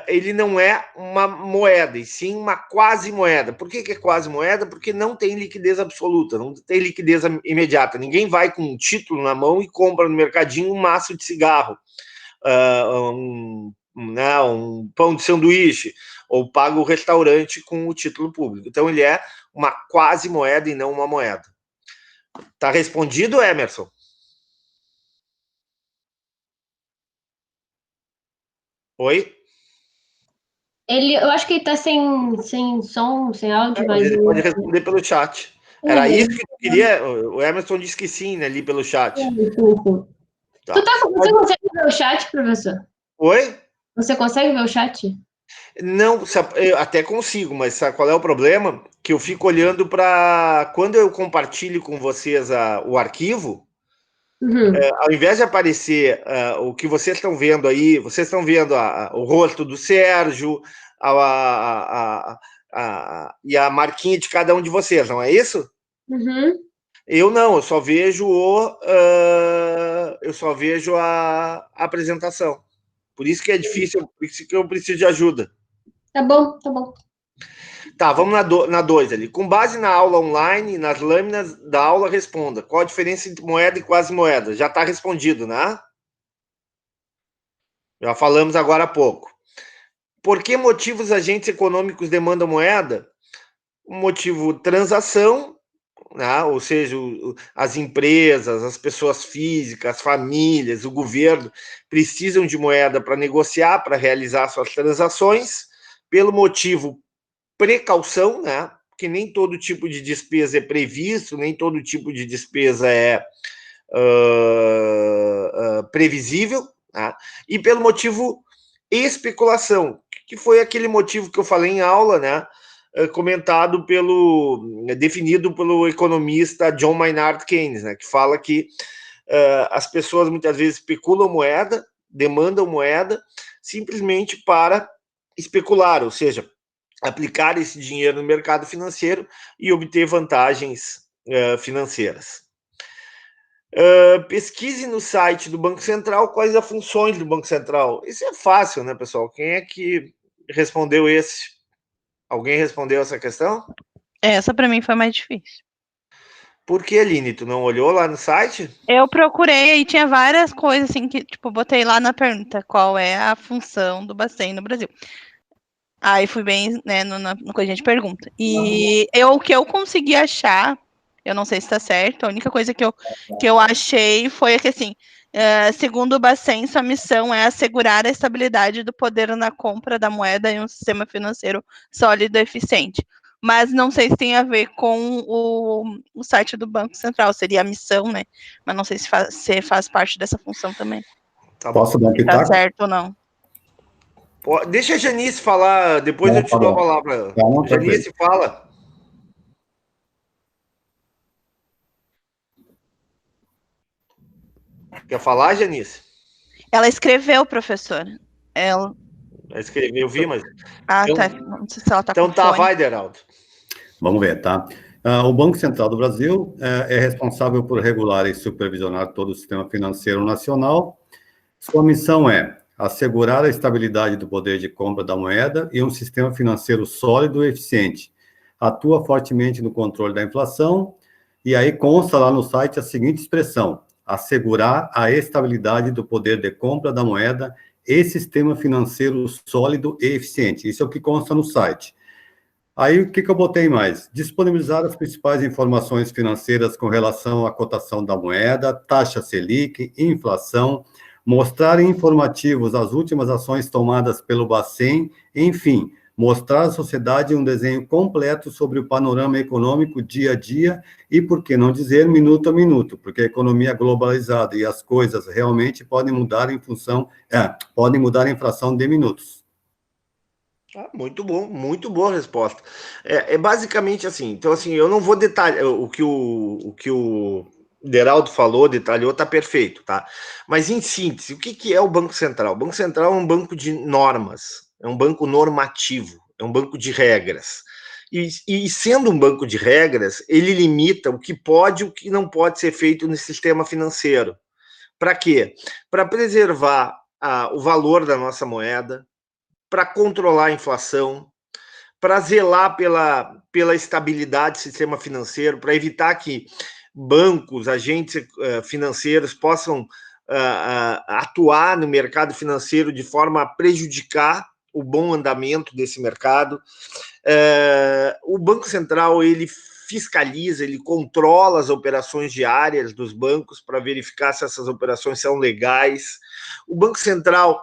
ele não é uma moeda, e sim uma quase moeda. Por que é quase moeda? Porque não tem liquidez absoluta, não tem liquidez imediata. Ninguém vai com um título na mão e compra no mercadinho um maço de cigarro, um pão de sanduíche, ou paga o restaurante com o título público. Então, ele é uma quase moeda e não uma moeda. Tá respondido, Emerson? Oi? Eu acho que ele tá sem som, sem áudio, mas... Ele pode responder pelo chat. Era isso que eu queria. O Emerson disse que sim, né, ali pelo chat. Tá. Você consegue ver o chat, professor? Oi? Você consegue ver o chat? Não, eu até consigo, mas sabe qual é o problema? Que eu fico olhando para... Quando eu compartilho com vocês o arquivo, ao invés de aparecer o que vocês estão vendo aí, vocês estão vendo o rosto do Sérgio e a marquinha de cada um de vocês, não é isso? Eu não, eu só vejo a apresentação. Por isso que é difícil, por isso que eu preciso de ajuda. Tá bom, tá bom. Tá, vamos na 2 ali. Com base na aula online, nas lâminas da aula, responda. Qual a diferença entre moeda e quase moeda? Já está respondido, né? Já falamos agora há pouco. Por que motivos agentes econômicos demandam moeda? O motivo transação, né? Ou seja, as empresas, as pessoas físicas, as famílias, o governo precisam de moeda para negociar, para realizar suas transações. Pelo motivo precaução, né? Porque nem todo tipo de despesa é previsto, nem todo tipo de despesa é previsível, né? E pelo motivo especulação, que foi aquele motivo que eu falei em aula, né? Definido pelo economista John Maynard Keynes, né? Que fala que as pessoas muitas vezes especulam moeda, demandam moeda, simplesmente para especular, ou seja, aplicar esse dinheiro no mercado financeiro e obter vantagens financeiras. Pesquise no site do Banco Central quais as funções do Banco Central. Isso é fácil, né, pessoal? Quem é que respondeu esse? Alguém respondeu essa questão? Essa para mim foi mais difícil. Por que, Aline? Tu não olhou lá no site? Eu procurei e tinha várias coisas assim que, tipo, botei lá na pergunta qual é a função do Bacen no Brasil. Aí fui bem, né, no que a gente pergunta. E o que eu consegui achar, eu não sei se está certo, a única coisa que eu achei foi que, assim, segundo o Bacen, sua missão é assegurar a estabilidade do poder na compra da moeda em um sistema financeiro sólido e eficiente. Mas não sei se tem a ver com o site do Banco Central, seria a missão, né? Mas não sei se faz parte dessa função também. Tá bom. Posso dar um Se tá pitaco? certo ou não. Deixa a Janice falar, depois eu te dou a palavra. Janice, fala. Quer falar, Janice? Ela escreveu, professor. Ela escreveu, eu vi, mas... tá. Não sei se ela tá com fone. Vai, Deraldo. Vamos ver, tá? O Banco Central do Brasil é responsável por regular e supervisionar todo o sistema financeiro nacional. Sua missão é assegurar a estabilidade do poder de compra da moeda e um sistema financeiro sólido e eficiente. Atua fortemente no controle da inflação, e aí consta lá no site a seguinte expressão: assegurar a estabilidade do poder de compra da moeda e sistema financeiro sólido e eficiente. Isso é o que consta no site. Aí, o que eu botei mais? Disponibilizar as principais informações financeiras com relação à cotação da moeda, taxa Selic, inflação, mostrar em informativos as últimas ações tomadas pelo Bacen, enfim, mostrar à sociedade um desenho completo sobre o panorama econômico dia a dia e, por que não dizer, minuto a minuto, porque a economia é globalizada e as coisas realmente podem mudar podem mudar em fração de minutos. Muito bom, muito boa resposta. É basicamente assim. Então, assim, eu não vou detalhar o que o Deraldo falou, detalhou, tá perfeito, tá? Mas, em síntese, o que é o Banco Central? O Banco Central é um banco de normas, é um banco normativo, é um banco de regras. E sendo um banco de regras, ele limita o que pode e o que não pode ser feito no sistema financeiro. Para quê? Para preservar o valor da nossa moeda, para controlar a inflação, para zelar pela estabilidade do sistema financeiro, para evitar que bancos, agentes financeiros possam atuar no mercado financeiro de forma a prejudicar o bom andamento desse mercado. O Banco Central, ele fiscaliza, ele controla as operações diárias dos bancos para verificar se essas operações são legais. O Banco Central,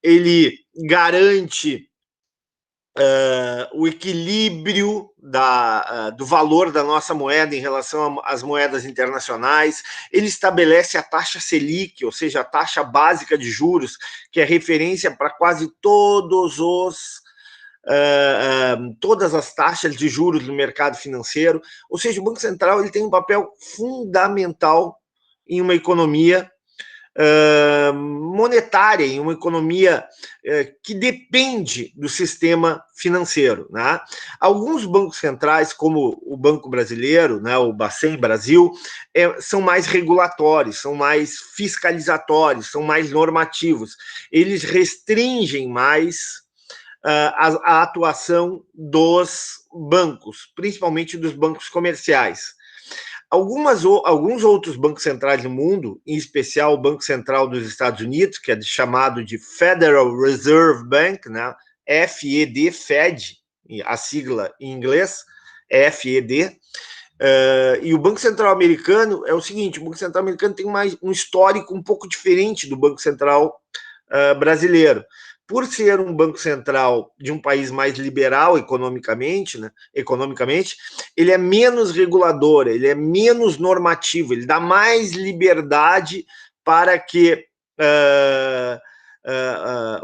ele garante o equilíbrio do valor da nossa moeda em relação às moedas internacionais. Ele estabelece a taxa Selic, ou seja, a taxa básica de juros, que é referência para quase todos os todas as taxas de juros no mercado financeiro. Ou seja, o Banco Central ele tem um papel fundamental em uma economia monetária, em uma economia que depende do sistema financeiro, né? Alguns bancos centrais, como o Banco Brasileiro, né, o Bacen Brasil, são mais regulatórios, são mais fiscalizatórios, são mais normativos. Eles restringem mais a atuação dos bancos, principalmente dos bancos comerciais. Alguns outros bancos centrais do mundo, em especial o Banco Central dos Estados Unidos, que é chamado de Federal Reserve Bank, né? FED, Fed, a sigla em inglês, FED, e o Banco Central americano é o seguinte: o Banco Central americano tem um histórico um pouco diferente do Banco Central brasileiro. Por ser um banco central de um país mais liberal economicamente, né, ele é menos regulador, ele é menos normativo, ele dá mais liberdade para que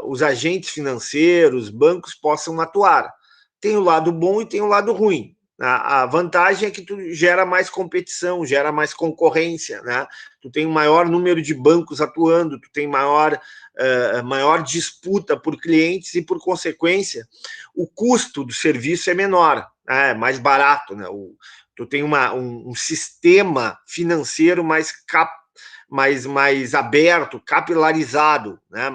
os agentes financeiros, bancos possam atuar. Tem o lado bom e tem o lado ruim. A vantagem é que tu gera mais competição, gera mais concorrência, né? Tu tem um maior número de bancos atuando, tu tem maior disputa por clientes e, por consequência, o custo do serviço é menor, né? É mais barato, né? Tu tem um sistema financeiro mais aberto, capilarizado, né?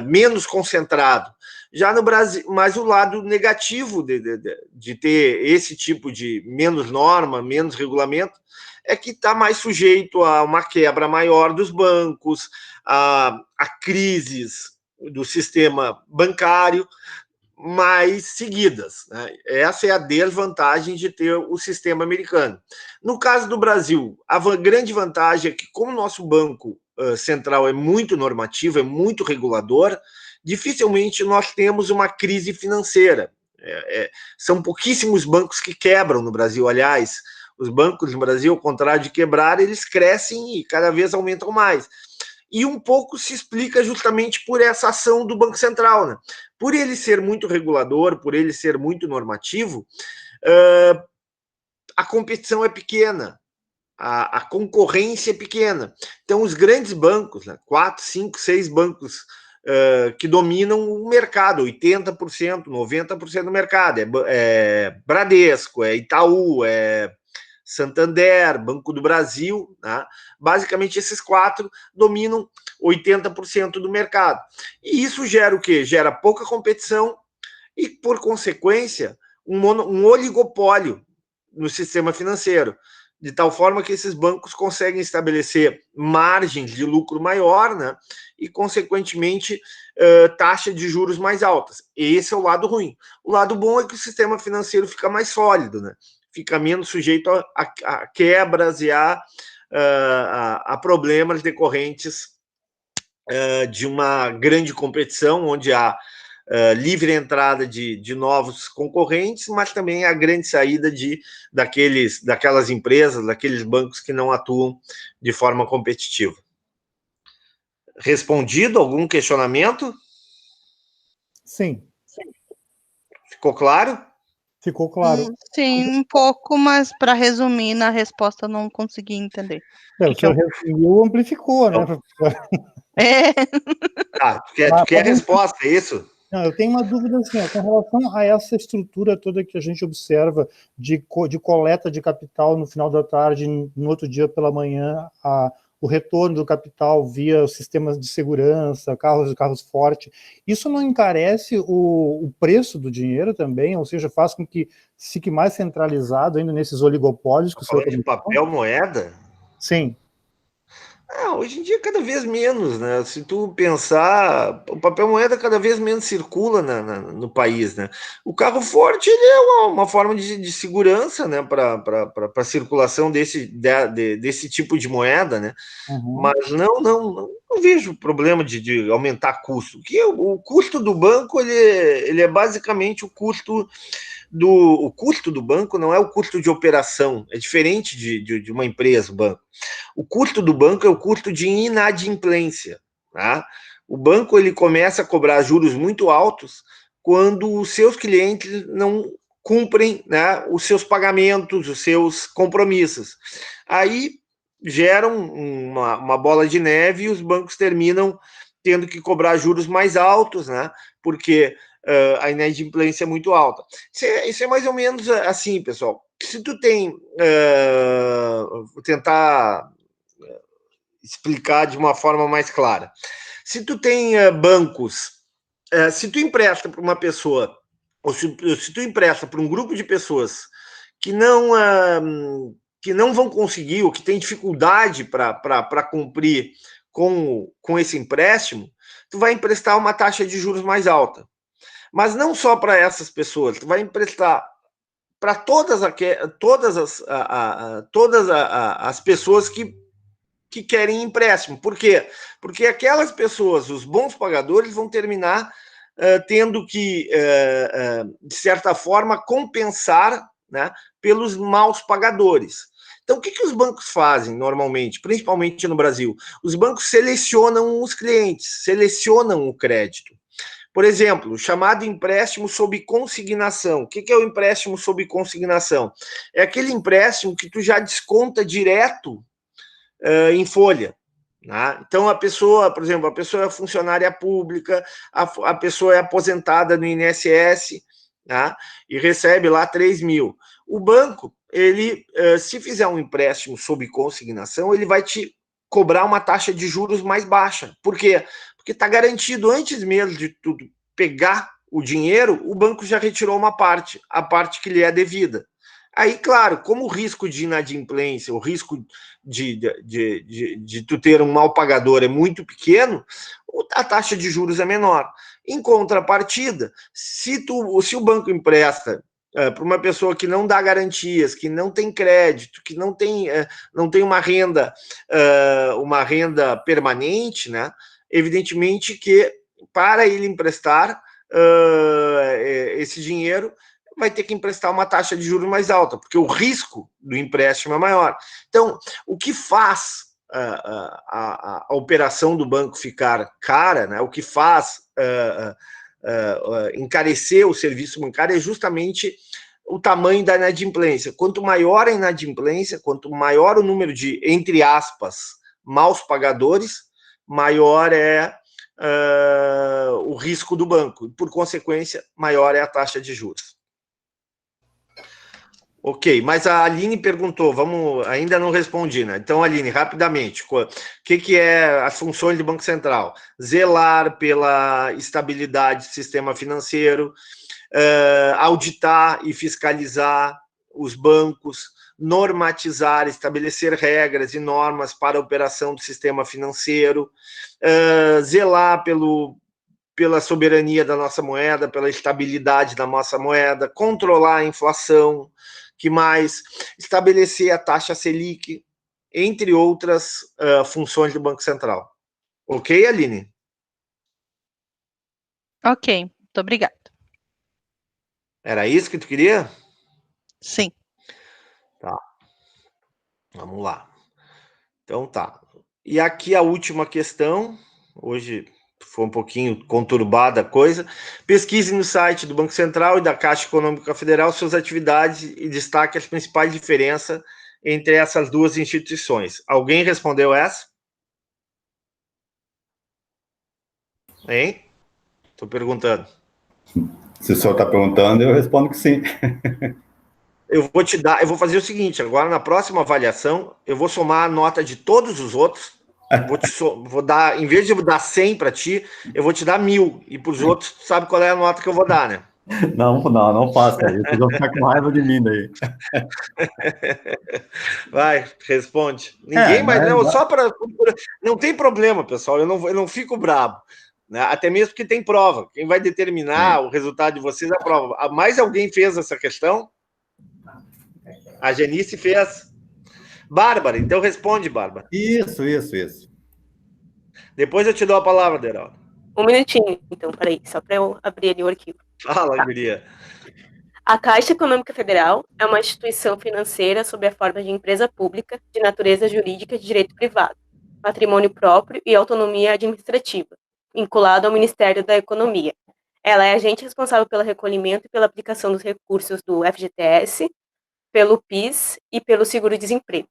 Menos concentrado. Já no Brasil, mas o lado negativo de ter esse tipo de menos norma, menos regulamento, é que está mais sujeito a uma quebra maior dos bancos, a crises do sistema bancário mais seguidas, né? Essa é a desvantagem de ter o sistema americano. No caso do Brasil, a grande vantagem é que, como o nosso banco central é muito normativo, é muito regulador, dificilmente nós temos uma crise financeira. São pouquíssimos bancos que quebram no Brasil. Aliás, os bancos no Brasil, ao contrário de quebrar, eles crescem e cada vez aumentam mais. E um pouco se explica justamente por essa ação do Banco Central, né? Por ele ser muito regulador, por ele ser muito normativo, a competição é pequena, a concorrência é pequena. Então, os grandes bancos, né, 4, 5, 6 bancos que dominam o mercado, 80%, 90% do mercado, é Bradesco, é Itaú, é Santander, Banco do Brasil, né? Basicamente esses 4 dominam 80% do mercado. E isso gera o quê? Gera pouca competição e, por consequência, um oligopólio no sistema financeiro, de tal forma que esses bancos conseguem estabelecer margens de lucro maior, né? E, consequentemente, taxa de juros mais altas. Esse é o lado ruim. O lado bom é que o sistema financeiro fica mais sólido, né? Fica menos sujeito a quebras e a problemas decorrentes de uma grande competição, onde há livre entrada de novos concorrentes, mas também a grande saída daquelas empresas, daqueles bancos que não atuam de forma competitiva. Respondido algum questionamento? Sim. Ficou claro? Ficou claro. Sim, um pouco, mas para resumir, na resposta não consegui entender. O senhor resumiu, amplificou, né? Tu quer resposta, é isso? Não, eu tenho uma dúvida assim, com relação a essa estrutura toda que a gente observa de coleta de capital no final da tarde, no outro dia pela manhã, o retorno do capital via sistemas de segurança, carros fortes, isso não encarece o preço do dinheiro também? Ou seja, faz com que fique mais centralizado ainda nesses oligopólios? Que falando de papel moeda? Sim. Hoje em dia cada vez menos, né? Se tu pensar, o papel moeda cada vez menos circula no país, né? O carro forte ele é uma forma de segurança, né? Para a circulação desse tipo de moeda, né? Uhum. Mas não vejo problema de aumentar custo. O custo do banco ele é basicamente o custo do banco não é o custo de operação, é diferente de uma empresa, o banco. O custo do banco é o custo de inadimplência, tá? O banco ele começa a cobrar juros muito altos quando os seus clientes não cumprem, né, os seus pagamentos, os seus compromissos. Aí geram uma bola de neve e os bancos terminam tendo que cobrar juros mais altos, né, porque a inadimplência é muito alta. Isso é mais ou menos assim, pessoal. Se tu tem... vou tentar explicar de uma forma mais clara. Se tu tem bancos, se tu empresta para uma pessoa, ou se tu empresta para um grupo de pessoas que não vão conseguir, ou que tem dificuldade para cumprir com esse empréstimo, tu vai emprestar uma taxa de juros mais alta. Mas não só para essas pessoas, tu vai emprestar para todas as pessoas que querem empréstimo. Por quê? Porque aquelas pessoas, os bons pagadores, vão terminar tendo que, de certa forma, compensar, né, pelos maus pagadores. Então, o que os bancos fazem normalmente, principalmente no Brasil? Os bancos selecionam os clientes, selecionam o crédito. Por exemplo, o chamado empréstimo sob consignação. O que é o empréstimo sob consignação? É aquele empréstimo que tu já desconta direto em folha. Né? Então, a pessoa, por exemplo, a pessoa é funcionária pública, a pessoa é aposentada no INSS, né? E recebe lá 3 mil. O banco, ele, se fizer um empréstimo sob consignação, ele vai te cobrar uma taxa de juros mais baixa. Por quê? Porque está garantido, antes mesmo de tudo pegar o dinheiro, o banco já retirou uma parte, a parte que lhe é devida. Aí, claro, como o risco de inadimplência, o risco de tu ter um mal pagador é muito pequeno, a taxa de juros é menor. Em contrapartida, se o banco empresta para uma pessoa que não dá garantias, que não tem crédito, que não tem uma renda permanente, né? Evidentemente que para ele emprestar esse dinheiro, vai ter que emprestar uma taxa de juros mais alta, porque o risco do empréstimo é maior. Então, o que faz a operação do banco ficar cara, né? O que faz encarecer o serviço bancário é justamente o tamanho da inadimplência. Quanto maior a inadimplência, quanto maior o número de, entre aspas, maus pagadores, maior é o risco do banco. E, por consequência, maior é a taxa de juros. Ok, mas a Aline perguntou, ainda não respondi, né? Então, Aline, rapidamente, o que é as funções do Banco Central? Zelar pela estabilidade do sistema financeiro, auditar e fiscalizar os bancos, normatizar, estabelecer regras e normas para a operação do sistema financeiro, zelar pela soberania da nossa moeda, pela estabilidade da nossa moeda, controlar a inflação, que mais? Estabelecer a taxa Selic, entre outras funções do Banco Central. Ok, Aline? Ok, muito obrigada. Era isso que tu queria? Sim. Tá. Vamos lá. Então tá. E aqui a última questão, hoje foi um pouquinho conturbada a coisa. Pesquise no site do Banco Central e da Caixa Econômica Federal suas atividades e destaque as principais diferenças entre essas duas instituições. Alguém respondeu essa? Hein? Estou perguntando. Se o senhor está perguntando, eu respondo que sim. Eu vou fazer o seguinte, agora na próxima avaliação, eu vou somar a nota de todos os outros, vou dar, em vez de eu dar 100 para ti, eu vou te dar 1000, e para os outros, tu sabe qual é a nota que eu vou dar, né? Não faça isso, eu vou ficar com raiva de mim daí. Vai, responde. Ninguém mais, não, só para... Não tem problema, pessoal, eu não fico bravo, né? Até mesmo porque tem prova, quem vai determinar o resultado de vocês é a prova. Mais alguém fez essa questão? A Genice fez. Bárbara, então responde, Bárbara. Isso. Depois eu te dou a palavra, Deraldo. Um minutinho, então, peraí, só para eu abrir ali o arquivo. Fala, guria. A Caixa Econômica Federal é uma instituição financeira sob a forma de empresa pública de natureza jurídica de direito privado, patrimônio próprio e autonomia administrativa, vinculado ao Ministério da Economia. Ela é agente responsável pelo recolhimento e pela aplicação dos recursos do FGTS, pelo PIS e pelo seguro-desemprego.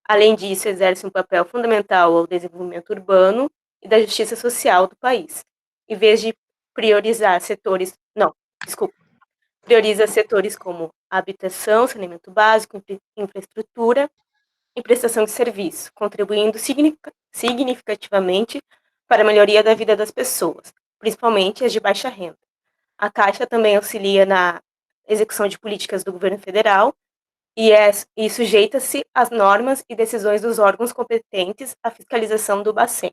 Além disso, exerce um papel fundamental ao desenvolvimento urbano e da justiça social do país, em vez de priorizar setores... Não, desculpa. Prioriza setores como habitação, saneamento básico, infraestrutura e prestação de serviço, contribuindo significativamente para a melhoria da vida das pessoas, principalmente as de baixa renda. A Caixa também auxilia na execução de políticas do governo federal e sujeita-se às normas e decisões dos órgãos competentes à fiscalização do Bacen.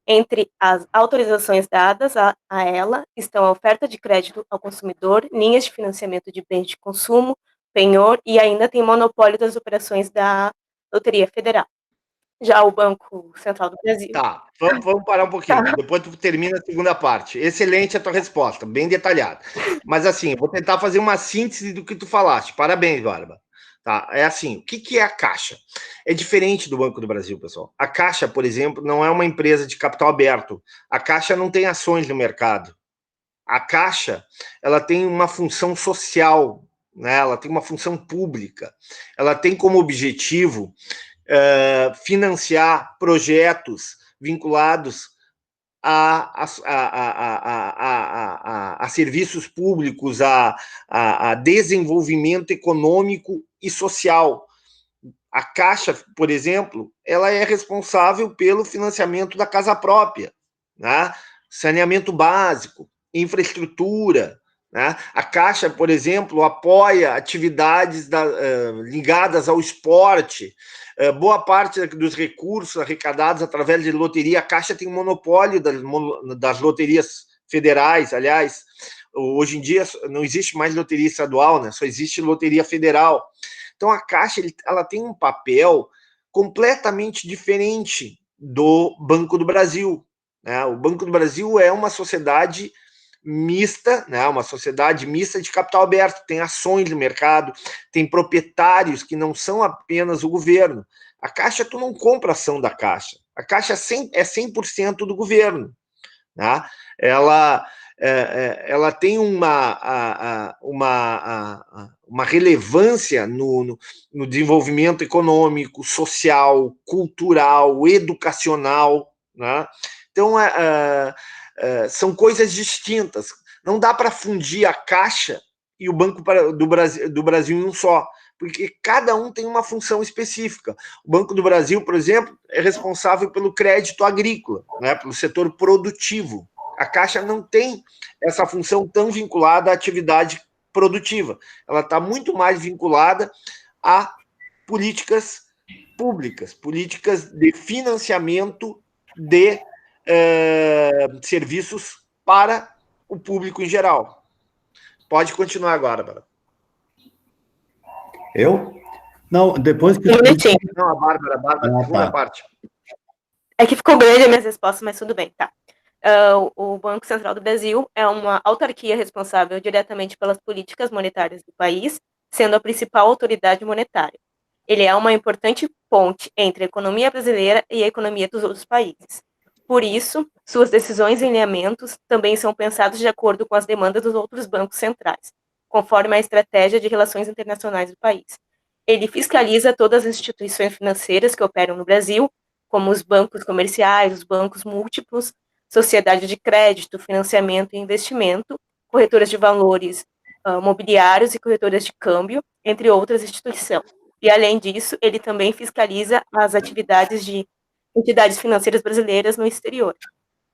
Entre as autorizações dadas a ela estão a oferta de crédito ao consumidor, linhas de financiamento de bens de consumo, penhor e ainda tem monopólio das operações da Loteria Federal. Já o Banco Central do Brasil... Tá, vamos parar um pouquinho, depois tu termina a segunda parte. Excelente a tua resposta, bem detalhada. Mas assim, eu vou tentar fazer uma síntese do que tu falaste. Parabéns, Bárbara. Tá, é assim, o que é a Caixa? É diferente do Banco do Brasil, pessoal. A Caixa, por exemplo, não é uma empresa de capital aberto. A Caixa não tem ações no mercado. A Caixa, ela tem uma função social, né? Ela tem uma função pública. Ela tem como objetivo financiar projetos vinculados a serviços públicos, a desenvolvimento econômico e social. A Caixa, por exemplo, ela é responsável pelo financiamento da casa própria, né? Saneamento básico, infraestrutura, né? A Caixa, por exemplo, apoia atividades ligadas ao esporte. Boa parte dos recursos arrecadados através de loteria, a Caixa tem um monopólio das loterias federais. Aliás, hoje em dia não existe mais loteria estadual, né? Só existe loteria federal. Então, a Caixa ela tem um papel completamente diferente do Banco do Brasil, né? O Banco do Brasil é uma sociedade mista, né? Uma sociedade mista de capital aberto, tem ações no mercado, tem proprietários que não são apenas o governo. A Caixa, tu não compra ação da Caixa. A Caixa é 100% do governo, né? Ela tem uma relevância no desenvolvimento econômico, social, cultural, educacional, né? Então, são coisas distintas. Não dá para fundir a Caixa e o Banco do Brasil em um só, porque cada um tem uma função específica. O Banco do Brasil, por exemplo, é responsável pelo crédito agrícola, né, pelo setor produtivo. A Caixa não tem essa função tão vinculada à atividade produtiva. Ela está muito mais vinculada a políticas públicas, políticas de financiamento de serviços para o público em geral. Pode continuar agora, Bárbara. Eu? Não, depois que... Não, a Bárbara, segunda parte. É que ficou grande as minhas respostas, mas tudo bem, tá. O Banco Central do Brasil é uma autarquia responsável diretamente pelas políticas monetárias do país, sendo a principal autoridade monetária. Ele é uma importante ponte entre a economia brasileira e a economia dos outros países. Por isso, suas decisões e alinhamentos também são pensados de acordo com as demandas dos outros bancos centrais, conforme a estratégia de relações internacionais do país. Ele fiscaliza todas as instituições financeiras que operam no Brasil, como os bancos comerciais, os bancos múltiplos, sociedade de crédito, financiamento e investimento, corretoras de valores mobiliários e corretoras de câmbio, entre outras instituições. E, além disso, ele também fiscaliza as atividades de entidades financeiras brasileiras no exterior.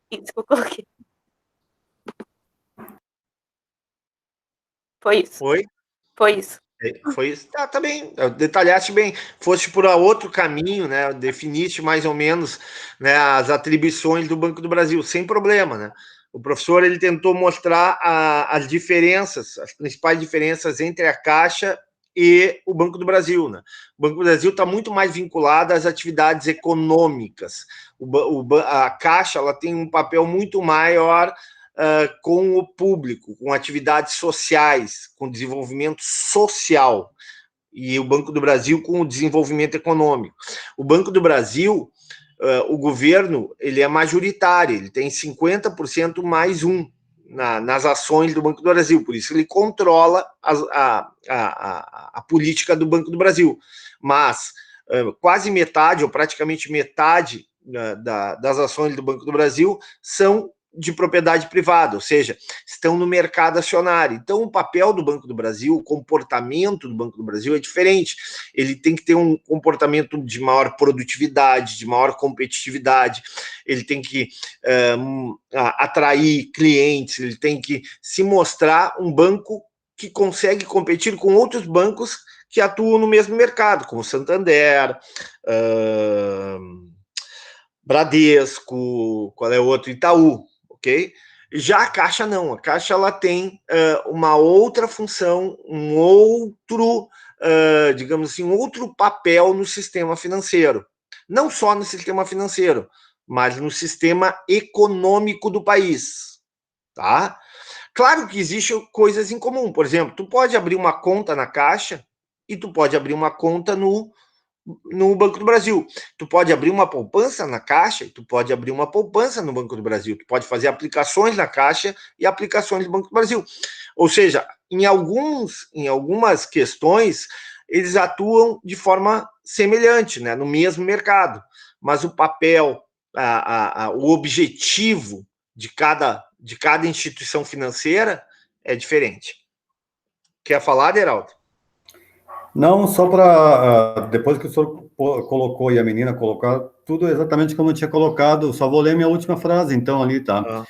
Isso que eu coloquei. Foi isso. Oi? Foi isso. Foi isso. Tá bem, detalhaste bem. Foste por outro caminho, né? Definiste mais ou menos, né, as atribuições do Banco do Brasil, sem problema, né? O professor ele tentou mostrar as diferenças, as principais diferenças entre a Caixa e o Banco do Brasil, né? O Banco do Brasil está muito mais vinculado às atividades econômicas. A Caixa ela tem um papel muito maior com o público, com atividades sociais, com desenvolvimento social, e o Banco do Brasil com o desenvolvimento econômico. O Banco do Brasil o governo ele é majoritário, ele tem 50% mais um nas ações do Banco do Brasil, por isso ele controla a política do Banco do Brasil. Mas quase metade, ou praticamente metade das ações do Banco do Brasil são de propriedade privada, ou seja, estão no mercado acionário. Então, o papel do Banco do Brasil, o comportamento do Banco do Brasil é diferente. Ele tem que ter um comportamento de maior produtividade, de maior competitividade, ele tem que atrair clientes, ele tem que se mostrar um banco que consegue competir com outros bancos que atuam no mesmo mercado, como Santander, Bradesco, qual é o outro? Itaú. Okay? Já a Caixa não, a Caixa ela tem uma outra função, um outro, digamos assim, um outro papel no sistema financeiro. Não só no sistema financeiro, mas no sistema econômico do país. Tá? Claro que existem coisas em comum. Por exemplo, tu pode abrir uma conta na Caixa e tu pode abrir uma conta no Banco do Brasil. Tu pode abrir uma poupança na Caixa e tu pode abrir uma poupança no Banco do Brasil. Tu pode fazer aplicações na Caixa e aplicações no Banco do Brasil. Ou seja, em algumas questões, eles atuam de forma semelhante, né, no mesmo mercado. Mas o papel, o objetivo de cada instituição financeira é diferente. Quer falar, Deraldo? Não, só para, depois que o senhor colocou e a menina colocar, tudo exatamente como eu tinha colocado, só vou ler minha última frase, então, ali, tá?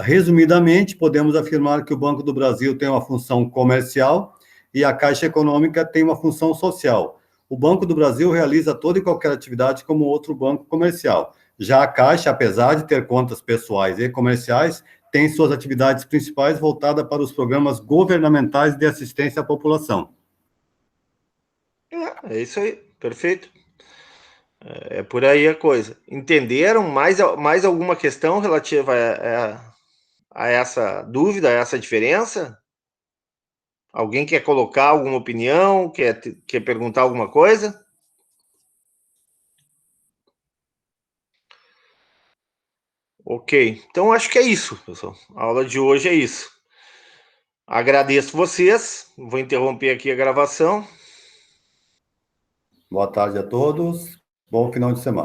Resumidamente, podemos afirmar que o Banco do Brasil tem uma função comercial e a Caixa Econômica tem uma função social. O Banco do Brasil realiza toda e qualquer atividade como outro banco comercial. Já a Caixa, apesar de ter contas pessoais e comerciais, tem suas atividades principais voltadas para os programas governamentais de assistência à população. É isso aí, perfeito. É por aí a coisa. Entenderam mais alguma questão relativa a essa dúvida, a essa diferença? Alguém quer colocar alguma opinião? Quer perguntar alguma coisa? Ok, então acho que é isso, pessoal. A aula de hoje é isso. Agradeço vocês. Vou interromper aqui a gravação. Boa tarde a todos. Bom final de semana.